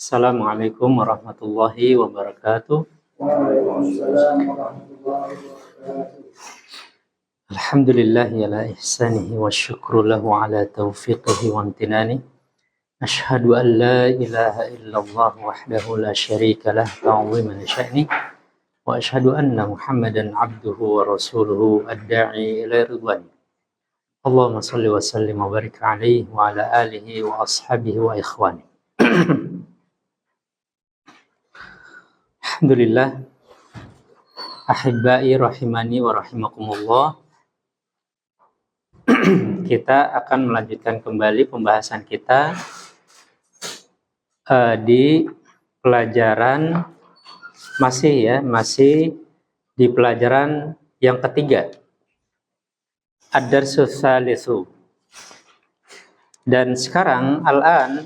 Assalamualaikum warahmatullahi wabarakatuh. Alhamdulillahi ala ihsanihi wa syukru lahu ala taufiqihi wa amtinani. Ashhadu an la ilaha illallah wahdahu la syarika lah ta'ziman sya'ni. Wa ashhadu anna Muhammadan abduhu wa rasuluhu ad-da'i ila ridwani. Allahumma salli wa sallim wa barik alaihi wa ala alihi wa ashabihi wa ikhwani. Alhamdulillah, ahibbai rahimani wa rahimakumullah. Kita akan melanjutkan kembali pembahasan kita di pelajaran masih di pelajaran yang ketiga, ad-darsus tsalitsu. Dan sekarang al-an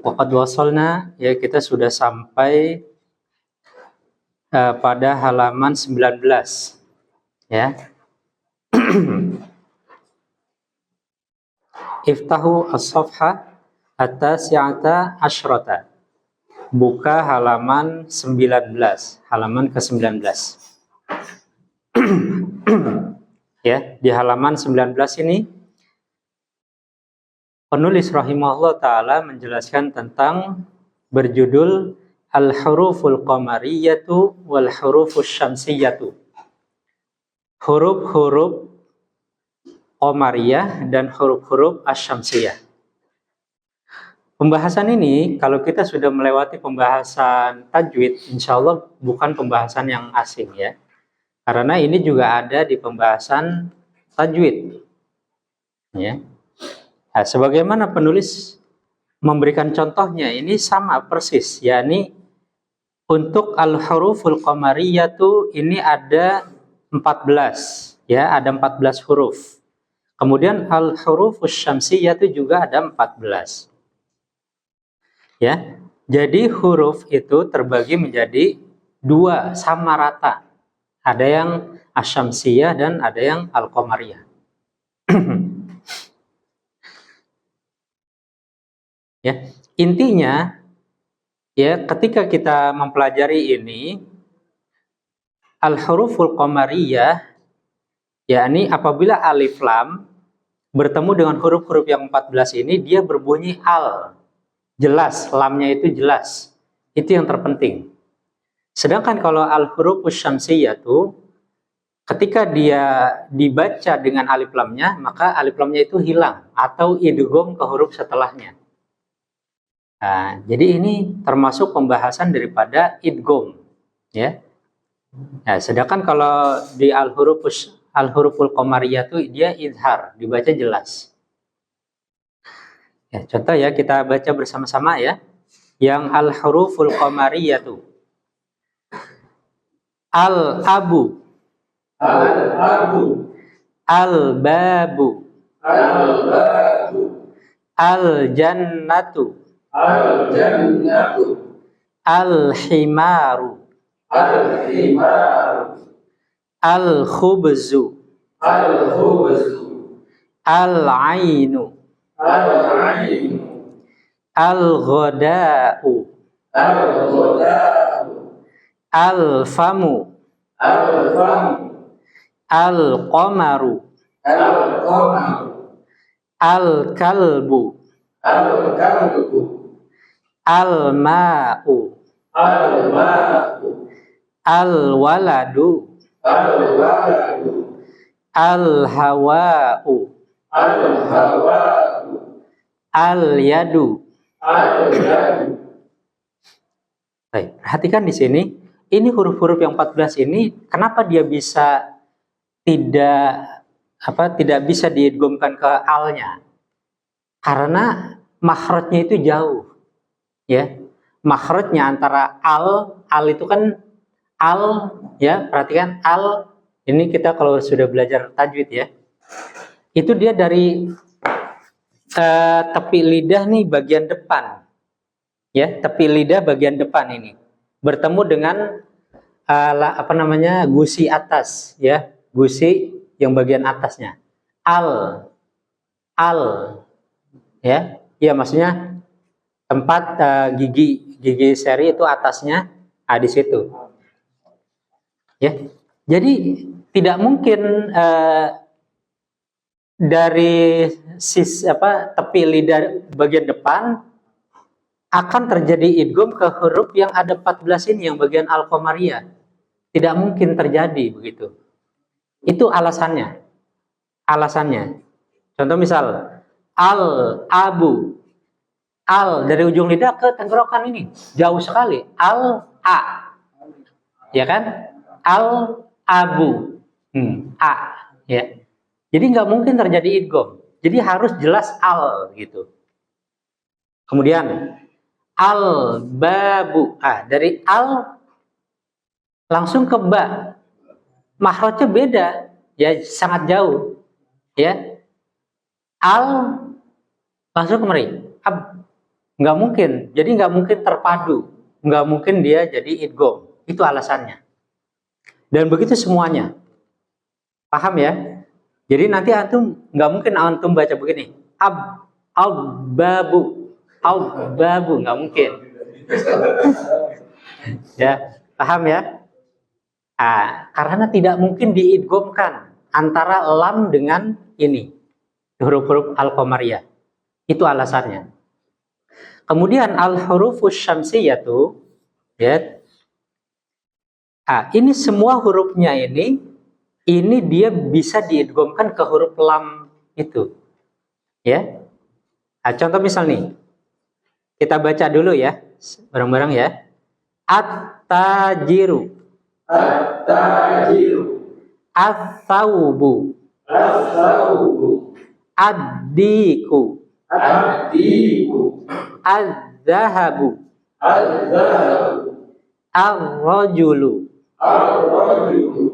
waqad wasalna, ya, kita sudah sampai pada halaman 19, ya. Iftahu as-safha at-tasi'ata asyrata. Buka halaman 19, halaman ke-19. Ya, di halaman 19 ini penulis rahimahullah ta'ala menjelaskan tentang berjudul Al-huruful qamariyatu wal hurufus syamsiyatu. Huruf-huruf qamariyah dan huruf-huruf asy-syamsiyah. Pembahasan ini, kalau kita sudah melewati pembahasan tajwid, insya Allah bukan pembahasan yang asing, ya. Karena ini juga ada di pembahasan tajwid, ya. Nah, sebagaimana penulis memberikan contohnya, ini sama persis, yakni untuk al-huruful qamariyatu ini ada 14, ya, ada 14 huruf. Kemudian al-hurufus syamsiyatu juga ada 14. Ya. Jadi huruf itu terbagi menjadi dua, sama rata. Ada yang asy-syamsiyah dan ada yang al-qamariyah. Ya, intinya, ya, ketika kita mempelajari ini, al-huruful qamariyah, yakni apabila alif lam bertemu dengan huruf-huruf yang 14 ini, dia berbunyi al. Jelas, lamnya itu jelas. Itu yang terpenting. Sedangkan kalau al-hurufus syamsiyah itu, ketika dia dibaca dengan alif lamnya, maka alif lamnya itu hilang atau idgham ke huruf setelahnya. Nah, jadi ini termasuk pembahasan daripada idgham, ya. Nah, sedangkan kalau di al-huruful qamariyah itu dia izhar, dibaca jelas. Ya, contoh, ya, kita baca bersama-sama, ya. Yang al-huruful qamariyah itu al-abu, al-abu, al-babu, al-babu, al-jannatu, al-jannatu, al-himaru, al-himaru, al-khubzu, al-khubzu, al-ainu, al-ainu, al-ghada'u, al-ghada'u, al-famu, al-famu, al-qamaru, al-qamaru, al-kalbu, al-kalbu, al-ma'u, al-ma'u, al-waladu, al-waladu, al-hawa'u, al-hawa'u, al-yadu, al-yadu. Baik, perhatikan di sini, ini huruf-huruf yang 14 ini, kenapa dia bisa tidak bisa diidghamkan ke alnya? Karena makhrajnya itu jauh, ya. Makhrajnya antara al itu kan al, ya, perhatikan al, ini kita kalau sudah belajar tajwid, ya, itu dia dari tepi lidah nih bagian depan, ya, tepi lidah bagian depan ini bertemu dengan gusi atas, ya, gusi yang bagian atasnya, al, ya, ya, maksudnya tempat gigi seri itu atasnya di situ. Ya. Jadi tidak mungkin dari tepi lidah bagian depan akan terjadi idgham ke huruf yang ada 14 ini yang bagian al-qamariyah. Tidak mungkin terjadi begitu. Itu alasannya. Alasannya. Contoh misal al-abu. Al dari ujung lidah ke tenggorokan ini jauh sekali. Al-a. Ya kan? Al-abu. A, ya. Jadi nggak mungkin terjadi idgham. Jadi harus jelas al gitu. Kemudian al-babu. Dari al langsung ke ba. Makhrajnya beda, ya sangat jauh. Ya. Al langsung kemari. Ab. Nggak mungkin. Jadi nggak mungkin terpadu. Nggak mungkin dia jadi idgham. Itu alasannya. Dan begitu semuanya. Paham ya? Jadi nanti antum nggak mungkin antum baca begini. Al-babu. Al-babu. Nggak mungkin. Ya, paham ya? Karena tidak mungkin diidghamkan antara lam dengan ini. Huruf-huruf al-qamariyah. Itu alasannya. Kemudian al-hurufus syamsiyatu, ya. Ini semua hurufnya ini dia bisa diidghamkan ke huruf lam itu. Ya. Contoh misal nih. Kita baca dulu ya, bareng-bareng ya. At-tajiru. At-tajiru. Ats-tsaubu. Ats-tsaubu. Ad-diku. Ad-diku. Az-zahabu. Az-zahabu. Ar-rajulu. Ar-rajulu.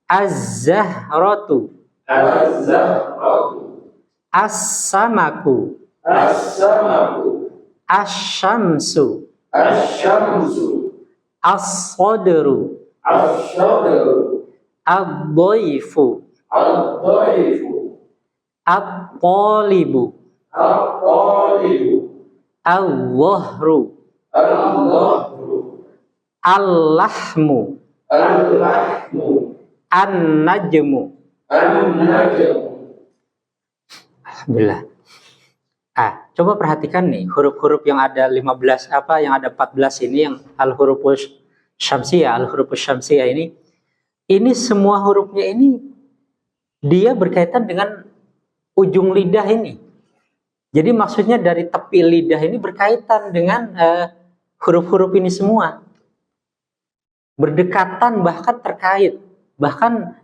Az-zahratu. Az-zahratu. As-samaku. As-samaku. Asy-syamsu. Asy-syamsu. As-sadru. As-sadru. Ad-dhaifu. Ad-dhaifu. At-talibu. At-talibu. Al-dhahru. Al-dhahru. Al-lahmu. Al-lahmu. An-najmu. An-najmu. Alhamdulillah. Coba perhatikan nih huruf-huruf yang ada 15 yang ada 14 ini yang al-hurufus syamsiyah ini semua hurufnya ini dia berkaitan dengan ujung lidah ini. Jadi maksudnya dari tepi lidah ini berkaitan dengan huruf-huruf ini semua. Berdekatan bahkan terkait, bahkan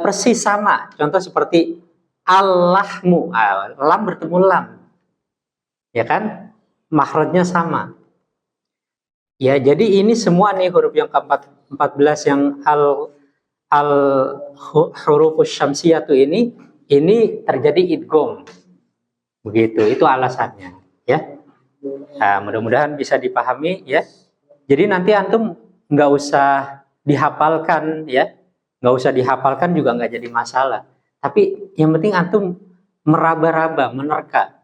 persis sama. Contoh seperti al-lahmu, lam bertemu lam, ya kan? Makhrajnya sama. Ya, jadi ini semua nih huruf yang ke-14 yang hurufus syamsiyah ini terjadi idgham. Begitu, itu alasannya, ya. Mudah-mudahan bisa dipahami, ya. Jadi nanti antum nggak usah dihafalkan, ya. Nggak usah dihafalkan juga nggak jadi masalah. Tapi yang penting antum meraba-raba, menerka.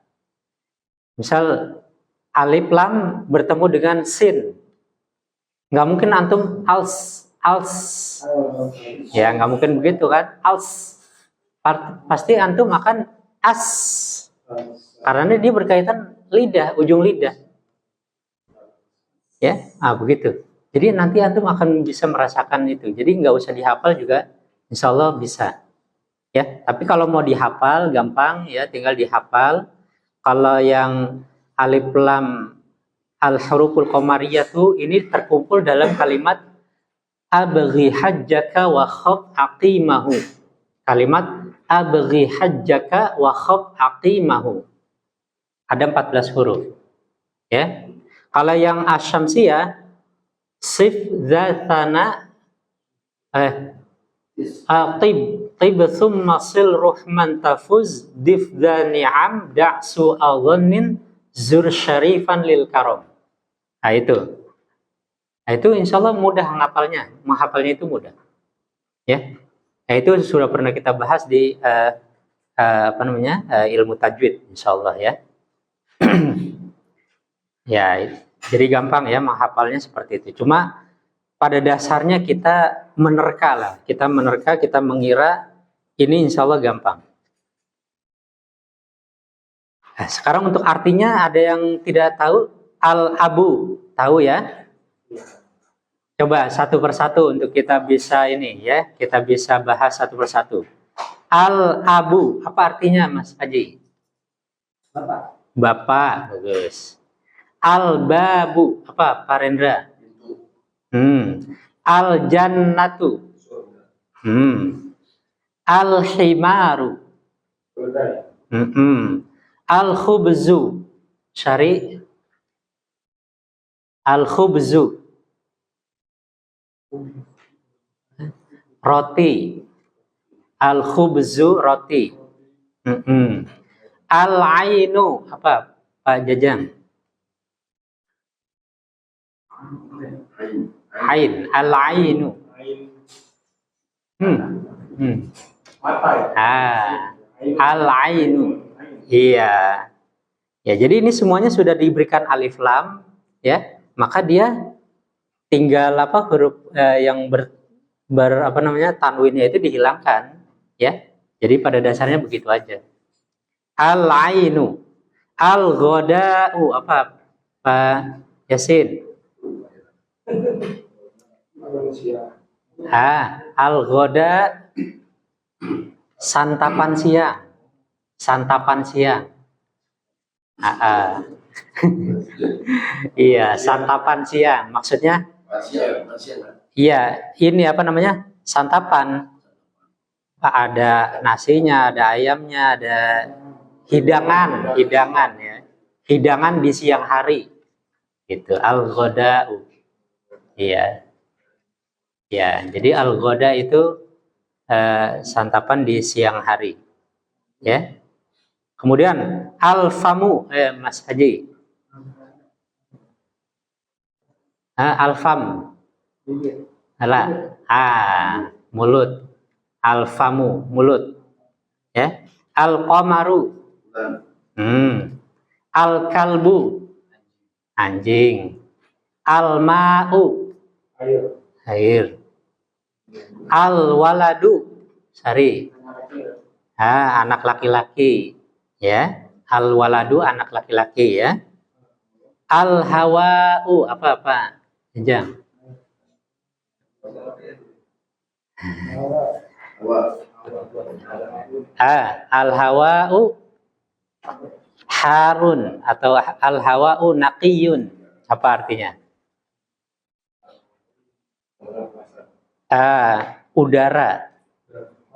Misal alif lam bertemu dengan sin. Nggak mungkin antum als. Ya, nggak mungkin begitu kan? Als. Pasti antum akan as. Karena dia berkaitan lidah, ujung lidah. Ya, begitu. Jadi nanti antum akan bisa merasakan itu. Jadi nggak usah dihafal juga, insya Allah bisa. Ya, tapi kalau mau dihafal gampang ya, tinggal dihafal. Kalau yang alif lam al-huruful qamariyah tuh ini terkumpul dalam kalimat abghi hajjaka wa khaf aqimahu. Kalimat abghi hajjaka wa khaf aqimahu. Ada 14 huruf. Ya. Kalau yang asyamsiyah sif dzatana Tib thumma sil ruhman tafuz difdha ni'am da'su adhannin zur syarifan lil karam. Itu. Itu insya Allah mudah menghafalnya. Menghafalnya itu mudah. Ya. Itu sudah pernah kita bahas di ilmu tajwid insya Allah ya. Ya, Jadi gampang ya menghafalnya seperti itu. Cuma pada dasarnya kita menerka lah. Kita menerka, kita mengira ini insya Allah gampang. Nah, sekarang untuk artinya ada yang tidak tahu? Al-abu, tahu ya? Coba satu persatu untuk kita bisa ini ya, kita bisa bahas satu persatu. Al-abu, apa artinya Mas Haji? Bapak. Bapak, bagus. Al-babu, apa Pak Rendra? Al-jannatu. Al-himaru. Al-khubzu. Syari. Al-khubzu. Roti. Al-khubzu, roti. Al-ainu, apa Pak Jajang? Ain, al-ainu. Al-ainu. Iya. Ya, jadi ini semuanya sudah diberikan alif lam, ya. Maka dia tinggal apa huruf yang apa namanya tanwinnya itu dihilangkan, ya. Jadi pada dasarnya begitu aja. Al-ainu. Al-ghoda'u, apa Pak Yasin? Al-ghoda, santapan siang. Santapan siang. Iya, santapan siang. Maksudnya? Iya, ini apa namanya? Santapan. Ada nasinya, ada ayamnya, ada hidangan ya. Hidangan di siang hari. Gitu, al-ghoda'u. Iya. Ya, jadi al-ghoda itu santapan di siang hari. Ya. Kemudian al-famu, Mas Haji. Al-fam. Mulut. Al-famu, mulut. Ya. Al-qamaru. Al-kalbu. Anjing. Al-ma'u. Air. Al-waladu. Sari. Anak laki-laki. Ya. Al-waladu, anak laki-laki ya. Al-hawa'u, apa-apa? Jang. Al-hawa'u harun atau al-hawa'u naqiyun. Apa artinya?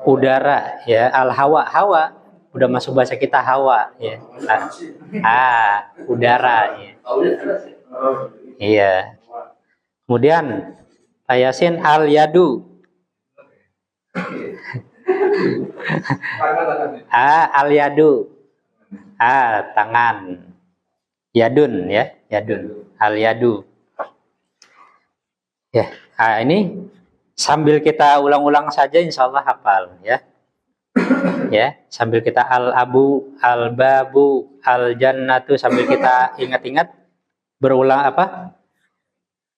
Udara ya, al-hawa, hawa udah masuk bahasa kita hawa ya. Udara ya. Iya. Kemudian Pak Yasin al-yadu. Al-yadu. Tangan. Yadun ya, yadun. Al-yadu. Ya, ini sambil kita ulang-ulang saja insya Allah hafal ya. Ya, sambil kita al-abu, al-babu, al-jannatu sambil kita ingat-ingat berulang apa?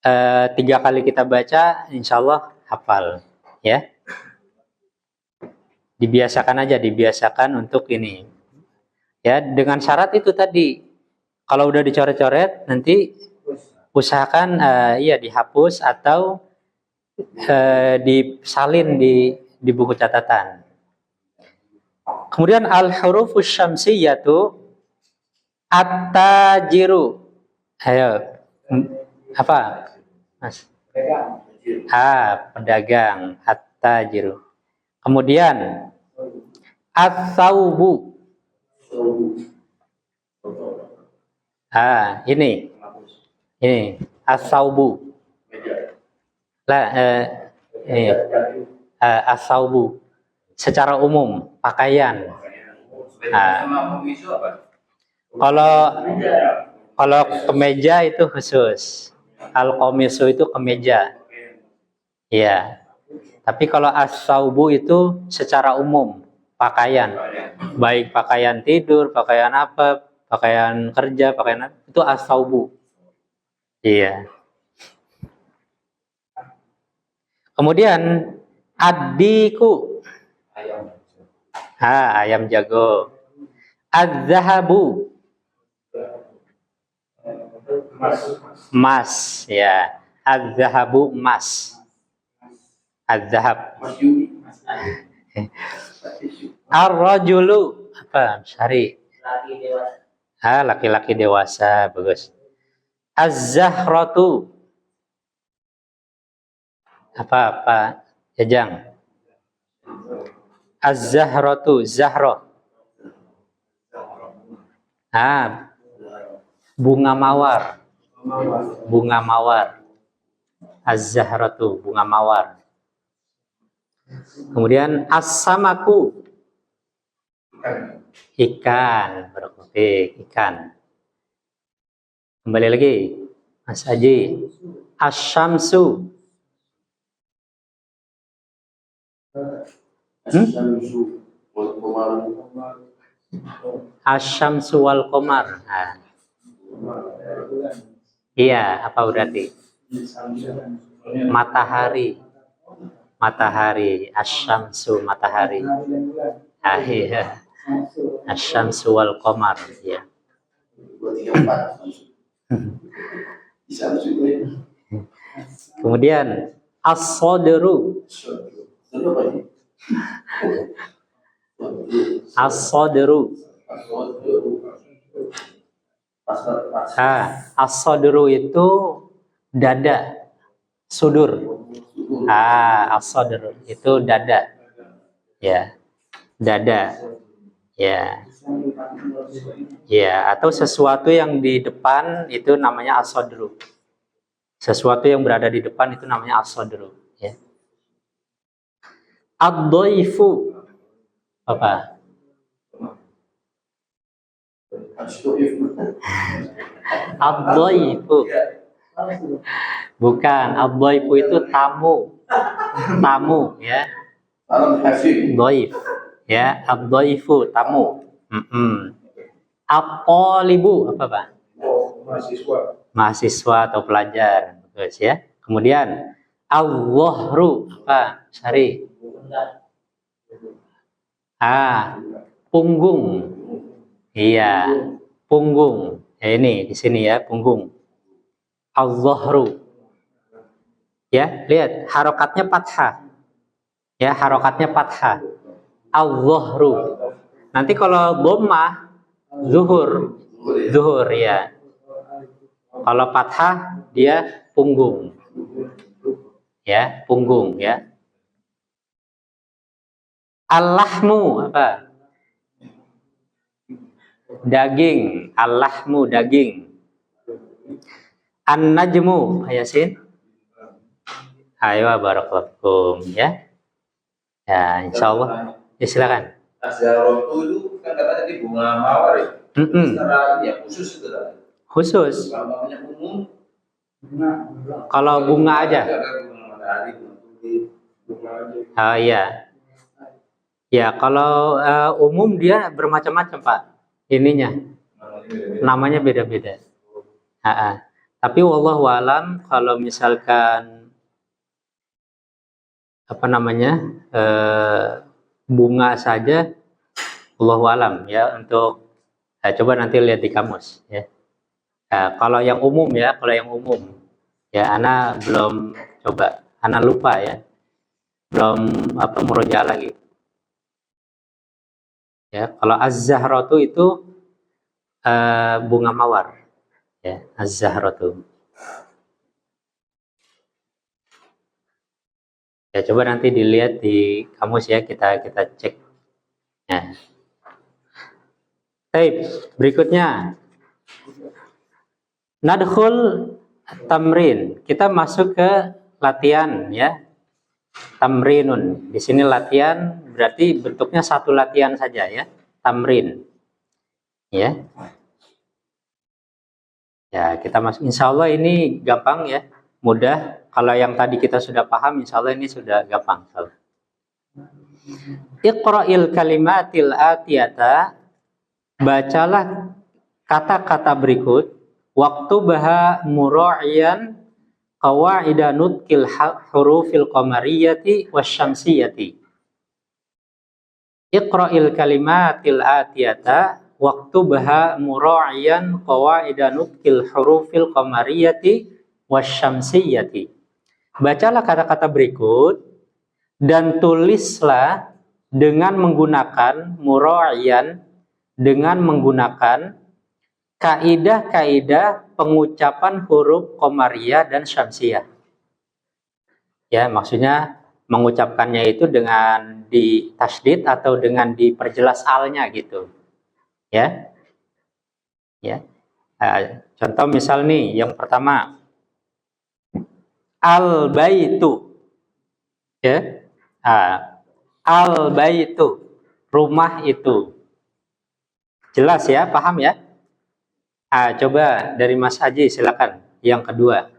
3 kali kita baca insya Allah hafal ya. Dibiasakan aja, dibiasakan untuk ini. Ya, dengan syarat itu tadi. Kalau udah dicoret-coret nanti usahakan ya dihapus atau disalin di buku catatan. Kemudian al-hurufus syamsiyatu at-tajiru. Ayo. Apa? Mas. Pedagang at-tajiru. Kemudian at-thawbu. Ini as-thawbu. As-thawbu secara umum pakaian. Kalau kemeja itu khusus. Al-qamisu itu kemeja. Iya. Tapi kalau as-thawbu itu secara umum pakaian. Baik pakaian tidur, pakaian apa, pakaian kerja, pakaian apa, itu as-thawbu. Iya. Kemudian addiku. Ayam jago. Az-zahabu. Emas, ya. Az-zahabu emas. Az-zahab. Mas Yudi. Ar-rajulu apa? Syari. Laki dewasa. Laki-laki dewasa, bagus. Az-zahratu apa? Jajang. Az-zahratu, zahra. Bunga mawar. Bunga mawar. Az-zahratu, bunga mawar. Kemudian as-samaku. Ikan, berarti ikan. Kembali lagi, Mas Aji. Asy-syamsu. Asy-syamsu wal qamar. Iya, apa berarti? Matahari. Matahari, asy-syamsu, matahari. Iya. Asy-syamsu wal qamar, ya. Kemudian as-sadru. As-sadru. As-sadru itu dada, sudur. As-sadru itu dada. Ya. Dada. Ya. Ya, atau sesuatu yang di depan itu namanya as-sadru. Sesuatu yang berada di depan itu namanya as-sadru, ya. Ad-dhaifu apa? Ad-dhaifu. Bukan, ad-dhaifu itu tamu. Tamu, ya. Dhaif. Ya, ad-dhaifu tamu. At-thalibu apa, Pak? Mahasiswa atau pelajar, bagus ya. Kemudian al-dhahru apa? Syari. Punggung. Iya, punggung. Ini di sini ya, punggung. Al-dhahru. Ya, lihat harokatnya fathah. Ya, harokatnya fathah. Al-dhahru. Nanti kalau dhammah zuhur. Zuhur ya. Kalau fathah dia punggung. Ya, punggung ya. Al-lahmu apa? Daging. Al-lahmu daging. An-najmu, Yasin. Ayo barakallahu ya. Ya, insyaallah. Ya silakan. Az-zahratu itu kan katanya di bunga mawar ya. Secara ya khusus itu tadi. Khusus. Kalau namanya umum, Kalau bunga aja. ada bunga matahari, bunga tulis. Iya. Ya, kalau umum dia bermacam-macam, Pak. Ininya. Namanya beda-beda. Tapi wallahu alam kalau misalkan apa namanya? Bunga saja wallahu alam ya untuk coba nanti lihat di kamus ya. Kalau yang umum ya, ana belum coba, ana lupa ya. Belum murojaah lagi. Ya, kalau az-zahratu itu bunga mawar. Ya, az-zahratu. Ya, coba nanti dilihat di kamus ya, kita cek. Ya. Baik, berikutnya nadkhul tamrin. Kita masuk ke latihan ya. Tamrinun. Di sini latihan berarti bentuknya satu latihan saja ya. Tamrin. Ya. Ya, kita masuk. Insya Allah ini gampang ya, mudah. Kalau yang tadi kita sudah paham, insya Allah ini sudah gampang. Iqra'il kalimatil atiyata. Bacalah kata-kata berikut. Waktu baha mura'iyan qawaida nutqil hurufil qamariyati wasyamsiyati. Iqra'il kalimatil atiyata waktu baha mura'iyan qawaida nutqil hurufil qamariyati wasyamsiyati. Bacalah kata-kata berikut dan tulislah dengan menggunakan mura'iyan, dengan menggunakan kaidah-kaidah pengucapan huruf qamariyah dan syamsiyah. Ya, maksudnya mengucapkannya itu dengan ditasydid atau dengan diperjelas alnya gitu. Ya. Ya. Contoh misal nih, yang pertama al-baitu. Ya. Al-baitu, rumah itu. Jelas ya, paham ya? Coba dari Mas Haji silakan. Yang kedua.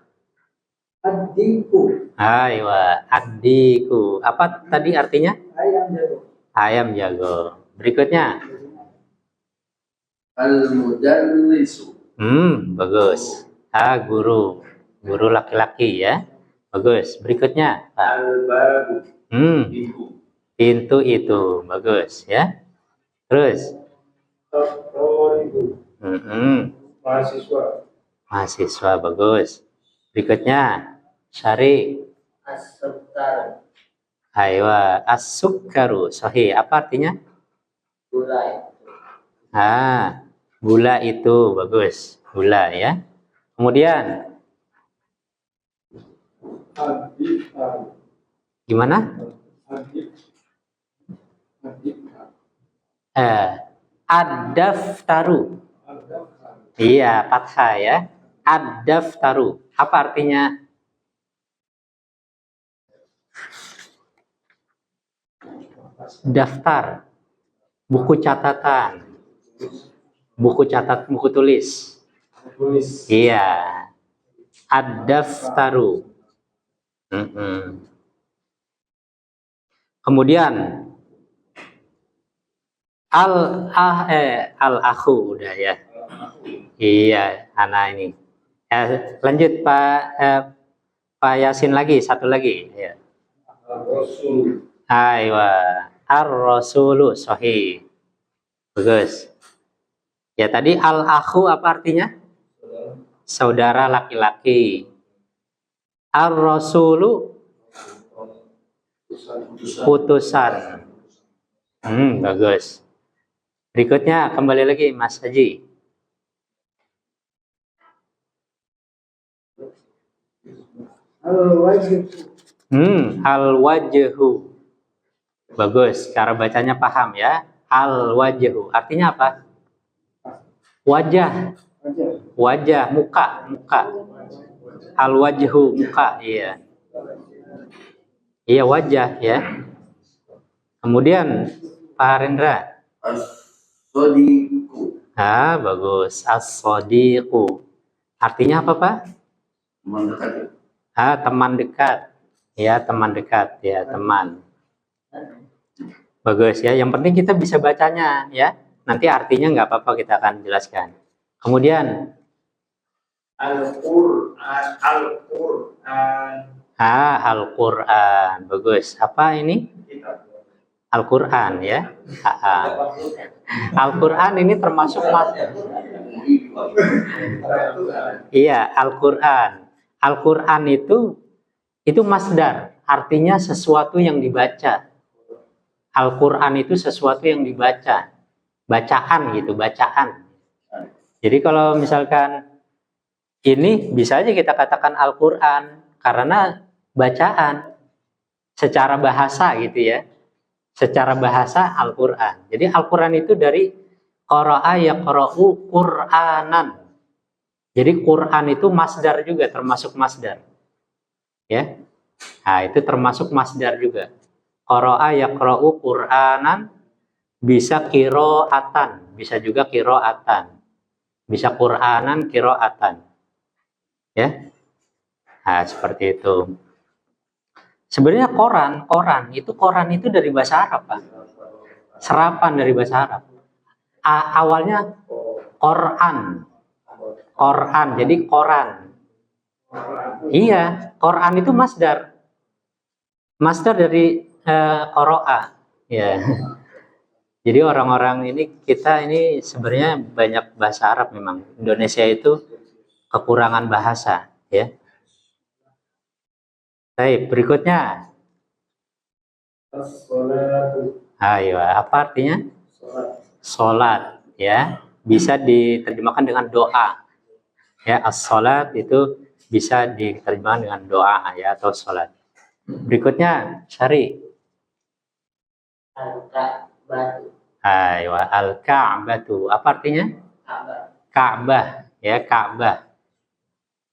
Addiku. Aywa, addiku. Apa tadi artinya? Ayam jago. Ayam jago. Berikutnya. Al-mudallisu. Bagus. Guru. Guru laki-laki ya. Bagus. Berikutnya. Al-babu. Pintu. Pintu itu. Bagus ya. Terus. Al-qaribu. Mahasiswa. Mahasiswa. Bagus. Berikutnya. Syari. As-sukar. Aywa. As-sukkaru. Sahih. Apa artinya? Gula. Gula itu. Bagus. Gula ya. Kemudian. Ad-diftaru. Gimana? Ad-daftaru. Iya, fathah ya. Ad-daftaru. Apa artinya? Daftar. Buku catatan. Buku catat, buku tulis. Iya. Ad-daftaru. Kemudian al-akhu udah ya. Iya, anak ini. Lanjut Pak Yasin lagi, satu lagi. Ya. Ar-rasul. Aywa, ar-rasulu sahih. Bagus. Ya tadi al-akhu apa artinya? Saudara laki-laki. Ar-rasulu putusan. Bagus. Berikutnya kembali lagi Mas Haji. Al-wajhu. Al-wajhu. Bagus, cara bacanya paham ya. Al-wajhu. Artinya apa? Wajah. Wajah, muka. Al-wajhu, muka, iya. Iya, wajah ya. Kemudian Pak Harendra. As-sadiqu. Bagus. As-sadiqu. Artinya apa, Pak? Teman dekat. Teman dekat. Ya, teman dekat ya, teman. Bagus ya. Yang penting kita bisa bacanya ya. Nanti artinya nggak apa-apa, kita akan jelaskan. Kemudian Al-Qur'an. Al-Quran. Bagus. Apa ini? Al-Quran ya. Al-Quran ini termasuk Iya, Al-Quran. Al-Quran itu masdar, artinya sesuatu yang dibaca. Al-Quran itu sesuatu yang dibaca. Bacaan gitu, bacaan. Jadi kalau misalkan ini bisa aja kita katakan Al-Quran karena bacaan secara bahasa gitu ya. Secara bahasa Al-Quran. Jadi Al-Quran itu dari qara'a yaqra'u Qur'anan. Jadi Quran itu masdar juga, termasuk masdar. Ya. Nah, itu termasuk masdar juga. Qara'a yaqra'u Qur'anan, bisa qira'atan, bisa juga qira'atan. Bisa Qur'anan, qira'atan. Ya. Nah, seperti itu. Sebenarnya koran itu dari bahasa Arab, Pak. Serapan dari bahasa Arab. Awalnya Quran. Quran, jadi koran. Iya, Quran itu masdar. Masdar dari qara'a. Ya. Jadi orang-orang ini, kita ini sebenarnya banyak bahasa Arab memang. Indonesia itu kekurangan bahasa, ya. Baik, berikutnya. As-salatu. Ayo, apa artinya? Salat. Salat, ya. Bisa diterjemahkan dengan doa. Ya, as-salat itu bisa diterjemahkan dengan doa, ya, atau salat. Berikutnya, Syari. Al-Ka'bah. Ayo, al-Ka'batu. Apa artinya? Ka'bah. Ka'bah, ya, Ka'bah.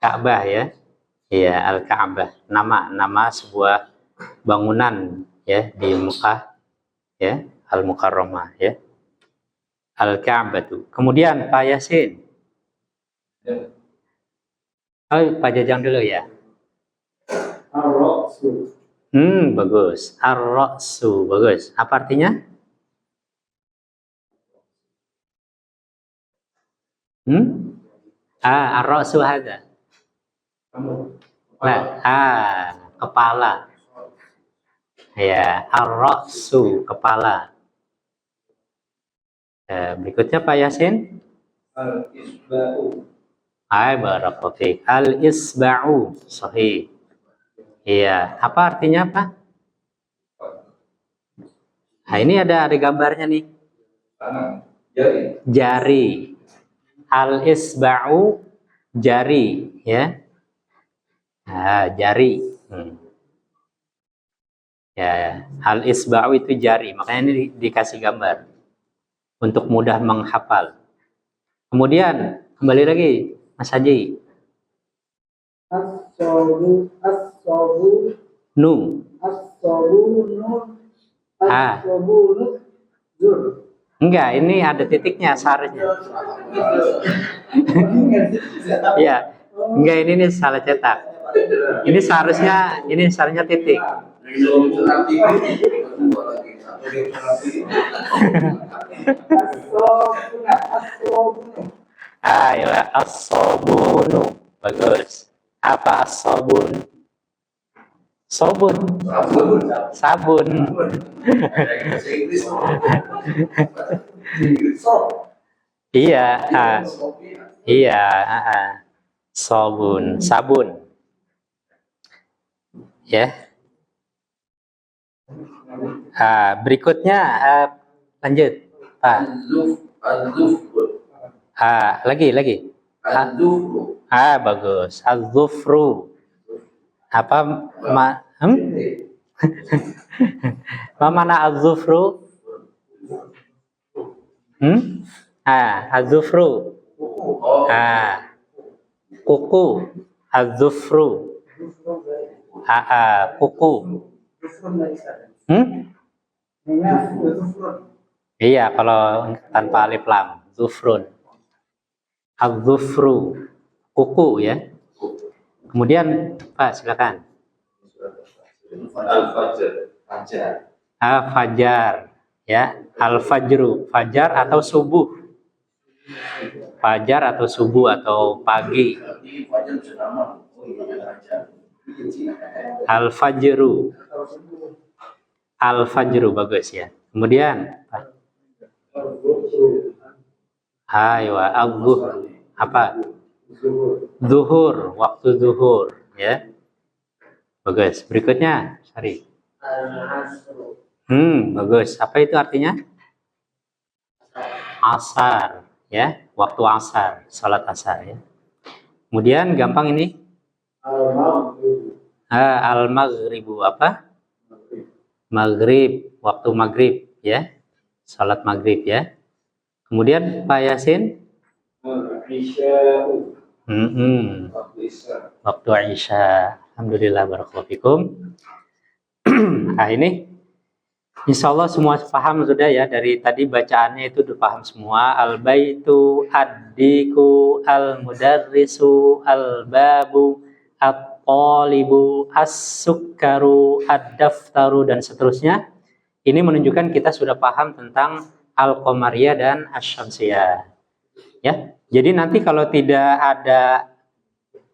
Ka'bah, ya. Iya, al-Ka'bah. Nama sebuah bangunan, ya, di Mekah, ya, Al-Mukarramah, ya. Al-Ka'batu. Kemudian Pak Yasin. Oh, Pak Jajang dulu ya. Ar-ra'su. Bagus. Ar-ra'su, bagus. Apa artinya? Ar-ra'su hadza. Nah, kepala. Ya, ar-ra'su, kepala. Berikutnya Pak Yasin. Al-isba'u. Barakallahu fiik. Al-isba'u, sahih. Iya, apa artinya Pak? Nah, ini ada gambarnya nih. Tangan, jari. Jari. Al-isba'u, jari, ya. Nah, jari. Ya, al-isba'u itu jari, makanya ini dikasih gambar untuk mudah menghafal. Kemudian kembali lagi, Mas Haji. As-sabu. As-sabu. Nu. As-sabunu. As-sabunu. Zur. Enggak, ini ada titiknya seharusnya. Ya, enggak, ini salah cetak. Ini seharusnya titik. As-sabuna. As-sabunu. Ayo, as-sabunu. Bagus. Apa as-sabun? Sabun. Sabun. Iya. Iya. Sabun. Sabun. Ya. Berikutnya lanjut, Pak. Lagi. Bagus. Az-zufru. Apa mana az-zufru? Az-zufru. Kuku. Az-zufru. Kuku. Iya, kalau tanpa alif lam, zufrun. Az-zufru. Kuku, ya. Kemudian Pak, silakan. Al-Fajar. Fajar, ya. Al-fajru, fajar atau subuh. Fajar atau subuh atau pagi. Al-fajru. Al-fajru, bagus ya. Kemudian Pak. Ayo, al-zuhur. Apa? Zuhur, waktu zuhur, ya. Bagus. Berikutnya, Sari. Al-Asru. Bagus. Apa itu artinya? Asar, ya. Waktu asar, salat asar, ya. Kemudian gampang ini. Al-maghrib. Al-maghribu apa? Maghrib, waktu maghrib, ya. Salat maghrib, ya. Kemudian Pak Yasin. Al-isya'u. Waktu Isya. Alhamdulillah, barakallahu fikum. Nah, ini insya Allah semua paham sudah ya. Dari tadi bacaannya itu udah paham semua. Al-baitu, ad-diku, al-mudarrisu, al-babu, at-talibu, as-sukkaru, ad-daftaru, dan seterusnya. Ini menunjukkan kita sudah paham tentang al-qamariyah dan asy-syamsiyah. Ya, jadi nanti kalau tidak ada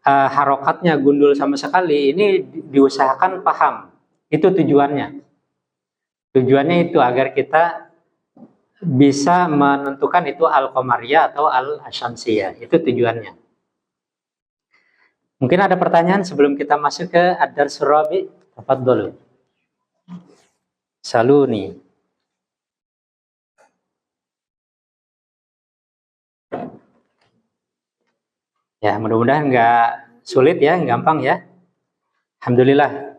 harokatnya gundul sama sekali, ini diusahakan paham. Itu tujuannya. Tujuannya itu agar kita bisa menentukan itu al-qamariyah atau al-asyamsiyah. Itu tujuannya. Mungkin ada pertanyaan sebelum kita masuk ke ad-darsul rabi'. Tafadhalu. Saluni. Ya, mudah-mudahan nggak sulit ya, gampang ya. Alhamdulillah.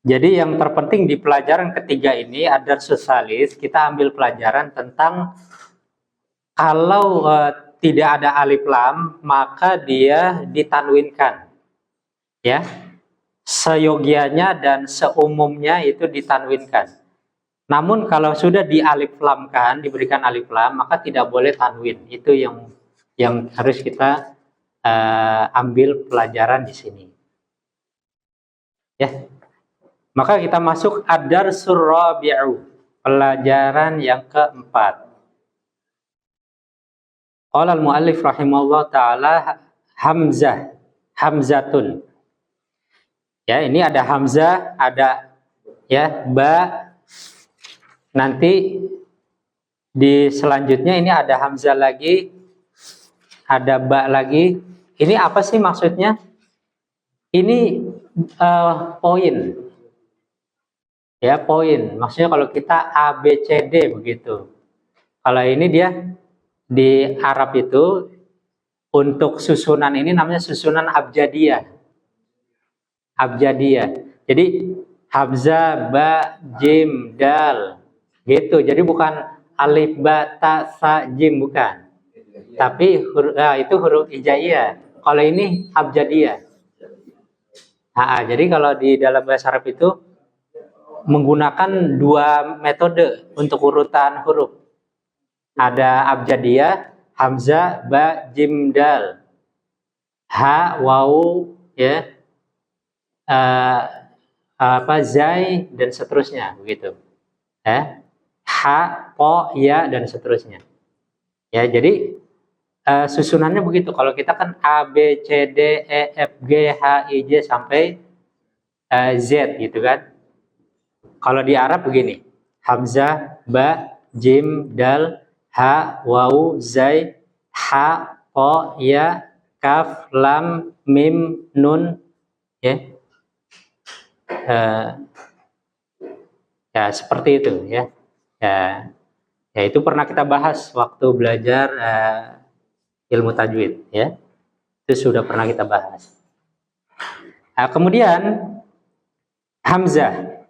Jadi yang terpenting di pelajaran ketiga ini ad-darsus salis, kita ambil pelajaran tentang kalau tidak ada alif lam, maka dia ditanwinkan. Ya. Seyogianya dan seumumnya itu ditanwinkan. Namun kalau sudah dialiflamkan, diberikan alif lam, maka tidak boleh tanwin. Itu yang harus kita ambil pelajaran di sini. Ya. Maka kita masuk ad-darsul rabi'u, pelajaran yang keempat. Qala al-muallif rahimahullah taala hamzatun. Ya, ini ada hamzah, ada ya ba. Nanti di selanjutnya ini ada hamzah lagi, ada ba lagi. Ini apa sih maksudnya? Ini poin. Ya, poin. Maksudnya kalau kita A, B, C, D begitu. Kalau ini dia di Arab itu untuk susunan ini namanya susunan abjadiyah. Abjadiyah. Jadi hamzah, ba, jim, dal. Gitu. Jadi bukan alif, ba, ta, sa, jim, bukan. Tapi itu huruf hijaiyah. Kalau ini abjadiyah. Jadi kalau di dalam bahasa Arab itu menggunakan dua metode untuk urutan huruf. Ada abjadiyah, hamzah, ba, jim, dal. Ha, waw, ya. Zai dan seterusnya begitu. Ya. Ha, po, ya dan seterusnya. Ya, jadi susunannya begitu. Kalau kita kan A, B, C, D, E, F, G, H, I, J sampai Z gitu kan. Kalau di Arab begini. Hamzah, ba, jim, dal, ha, waw, zai, ha, po, ya, kaf, lam, mim, nun, ya. Ya seperti itu ya. Ya itu pernah kita bahas waktu belajar ilmu tajwid ya. Itu sudah pernah kita bahas. Nah, kemudian hamzah.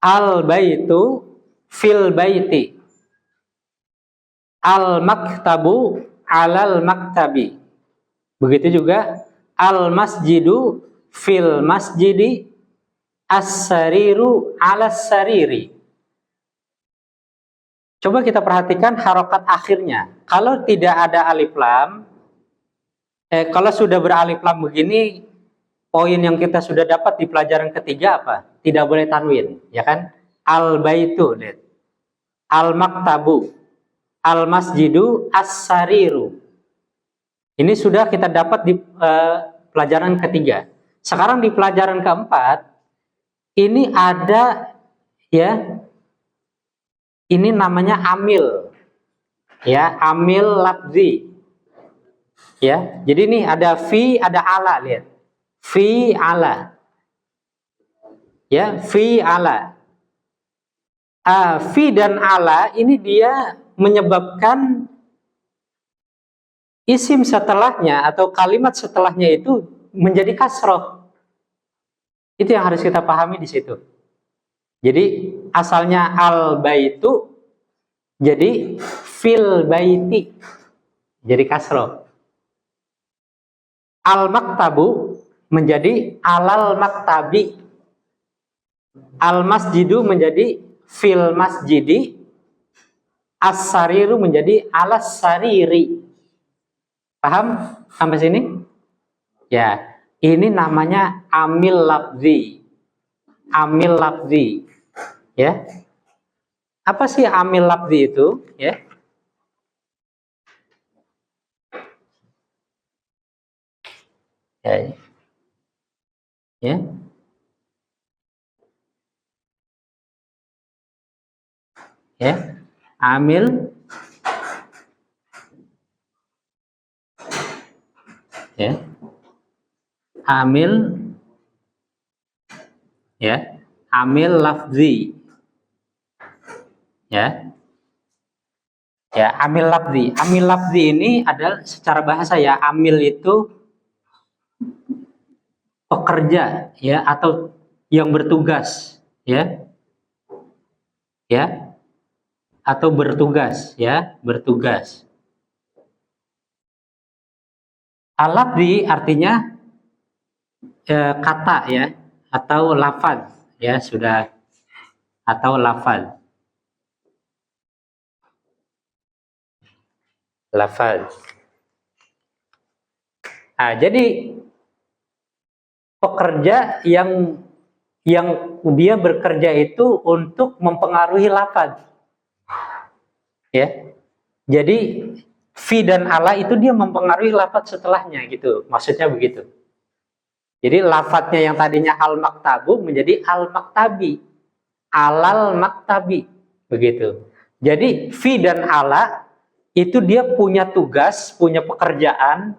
Al baitu fil baiti. Al maktabu alal maktabi. Begitu juga al masjidu fil masjidi, as-sariru alas sariri. Coba kita perhatikan harokat akhirnya. Kalau tidak ada alif lam, kalau sudah beralif lam begini, poin yang kita sudah dapat di pelajaran ketiga apa? Tidak boleh tanwin, ya kan? Al-baitu, al-maktabu, al-masjidu, as-sariru. Ini sudah kita dapat di pelajaran ketiga. Sekarang di pelajaran keempat, ini ada ya, ini namanya amil, ya, amil lafzi, ya. Jadi ini ada fi, ada ala, lihat, fi ala, ya, fi ala. Fi dan ala ini dia menyebabkan isim setelahnya atau kalimat setelahnya itu menjadi kasroh. Itu yang harus kita pahami di situ. Jadi asalnya al baitu jadi fil baiti, jadi kasroh. Al maktabu menjadi alal maktabi. Al masjidu menjadi fil masjidi. As-sariru menjadi alas sariri. Paham sampai sini? Ya, ini namanya amil lafzi. Amil lafzi. Ya. Apa sih amil lafzi itu? Ya. Ya. Ya. Ya. Amil ya. Amil ya. Amil lafzi. Ya. Ya, amil lafzi. Amil lafzi ini adalah secara bahasa ya, amil itu pekerja ya atau yang bertugas ya. Ya. Atau bertugas ya, bertugas. Al-lafzi artinya kata ya atau lafaz ya sudah atau lafaz. Lafaz. Nah, jadi pekerja yang dia bekerja itu untuk mempengaruhi lafaz. Ya. Jadi fi dan ala itu dia mempengaruhi lafaz setelahnya gitu. Maksudnya begitu. Jadi lafadznya yang tadinya al-maktabu menjadi al-maktabi. Alal maktabi. Begitu. Jadi fi dan ala itu dia punya tugas, punya pekerjaan,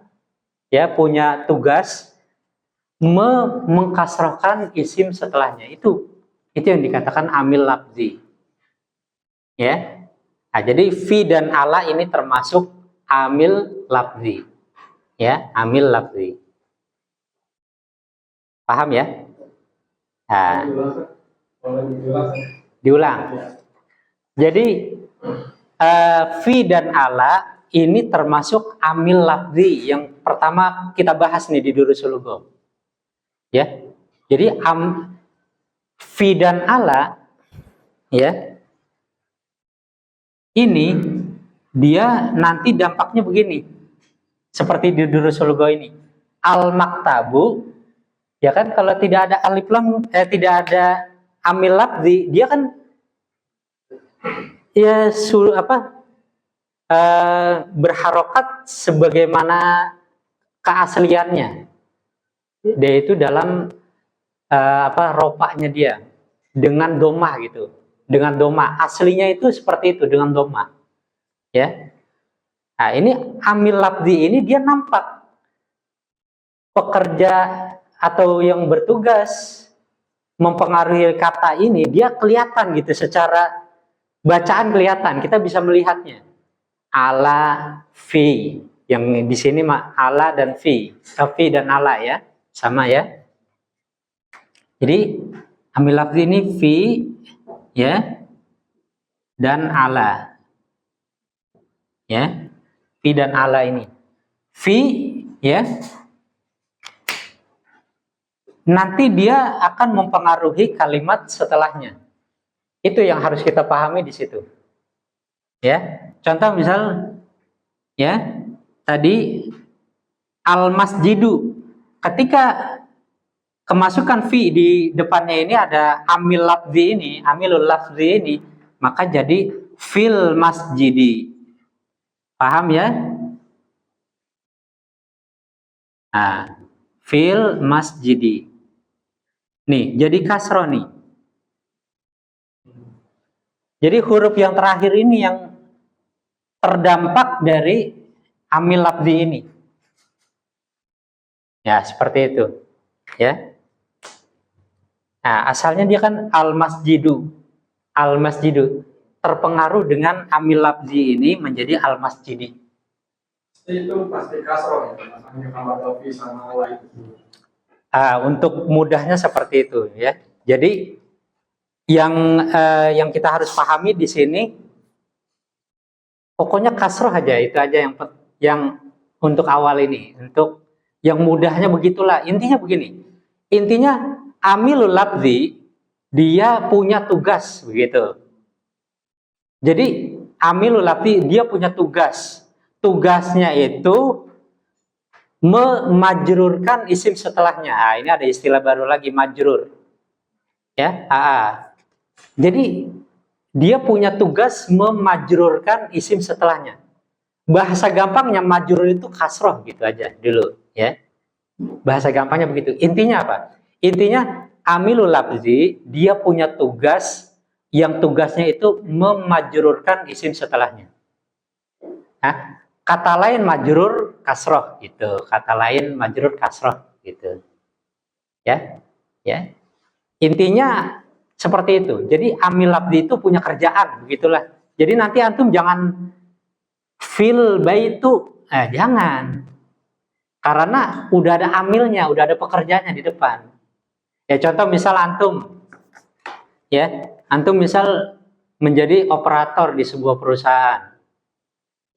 ya punya tugas mengkasrahkan isim setelahnya. Itu yang dikatakan amil lafzi. Ya. Nah, jadi fi dan ala ini termasuk amil lafzi. Ya, amil lafzi. Paham ya? Nah, diulang. Jadi fi dan ala ini termasuk amil lafzi yang pertama kita bahas nih di Durusul Lughah. Ya. Jadi fi dan ala ya. Ini dia nanti dampaknya begini. Seperti di Durusul Lughah ini. Al-maktabu ya kan kalau tidak ada alif lam tidak ada amil lafzi, dia kan ya berharokat sebagaimana keasliannya. Dia itu dalam ropaknya dia dengan domah gitu. Dengan domah aslinya itu seperti itu dengan domah. Ya. Nah, ini amil lafzi ini dia nampak pekerja atau yang bertugas mempengaruhi kata ini dia kelihatan gitu secara bacaan kelihatan, kita bisa melihatnya. Ala fi yang di sini ala dan fi dan ala ya sama ya. Jadi amil lafzi ini fi ya dan ala ya, fi dan ala ini. Fi ya nanti dia akan mempengaruhi kalimat setelahnya. Itu yang harus kita pahami di situ. Ya, contoh misal ya tadi al-masjidu, ketika kemasukan fi di depannya ini ada amil lafzi ini, amilul lafzi ini, maka jadi fil masjidi. Paham ya? Nah, fil masjidi. Nih, jadi kasroh nih. Jadi huruf yang terakhir ini yang terdampak dari amil lafzi ini. Ya, seperti itu. Ya. Nah, asalnya dia kan al-masjidu. Al-masjidu terpengaruh dengan amil lafzi ini menjadi al-masjidi. Itu pasti kasroh ya, masanya kalau topi sama ala itu. Untuk mudahnya seperti itu ya. Jadi yang kita harus pahami di sini pokoknya kasroh aja, itu aja yang untuk awal ini, untuk yang mudahnya begitulah. Intinya begini. Intinya amilul lafzi dia punya tugas begitu. Jadi amilul lafzi dia punya tugas. Tugasnya itu memajrurkan isim setelahnya. Ini ada istilah baru lagi, majrur. Ya, jadi dia punya tugas memajrurkan isim setelahnya. Bahasa gampangnya majrur itu kasroh gitu aja dulu, ya. Bahasa gampangnya begitu. Intinya apa? Intinya amilul lafzi dia punya tugas yang tugasnya itu memajrurkan isim setelahnya. Nah, kata lain majrur kasroh gitu. Kata lain majrur kasroh gitu. Ya, ya. Intinya seperti itu. Jadi amil lafzi itu punya kerjaan, begitulah. Jadi nanti antum jangan fil baitu, jangan. Karena udah ada amilnya, udah ada pekerjaannya di depan. Ya contoh misal antum, ya antum misal menjadi operator di sebuah perusahaan,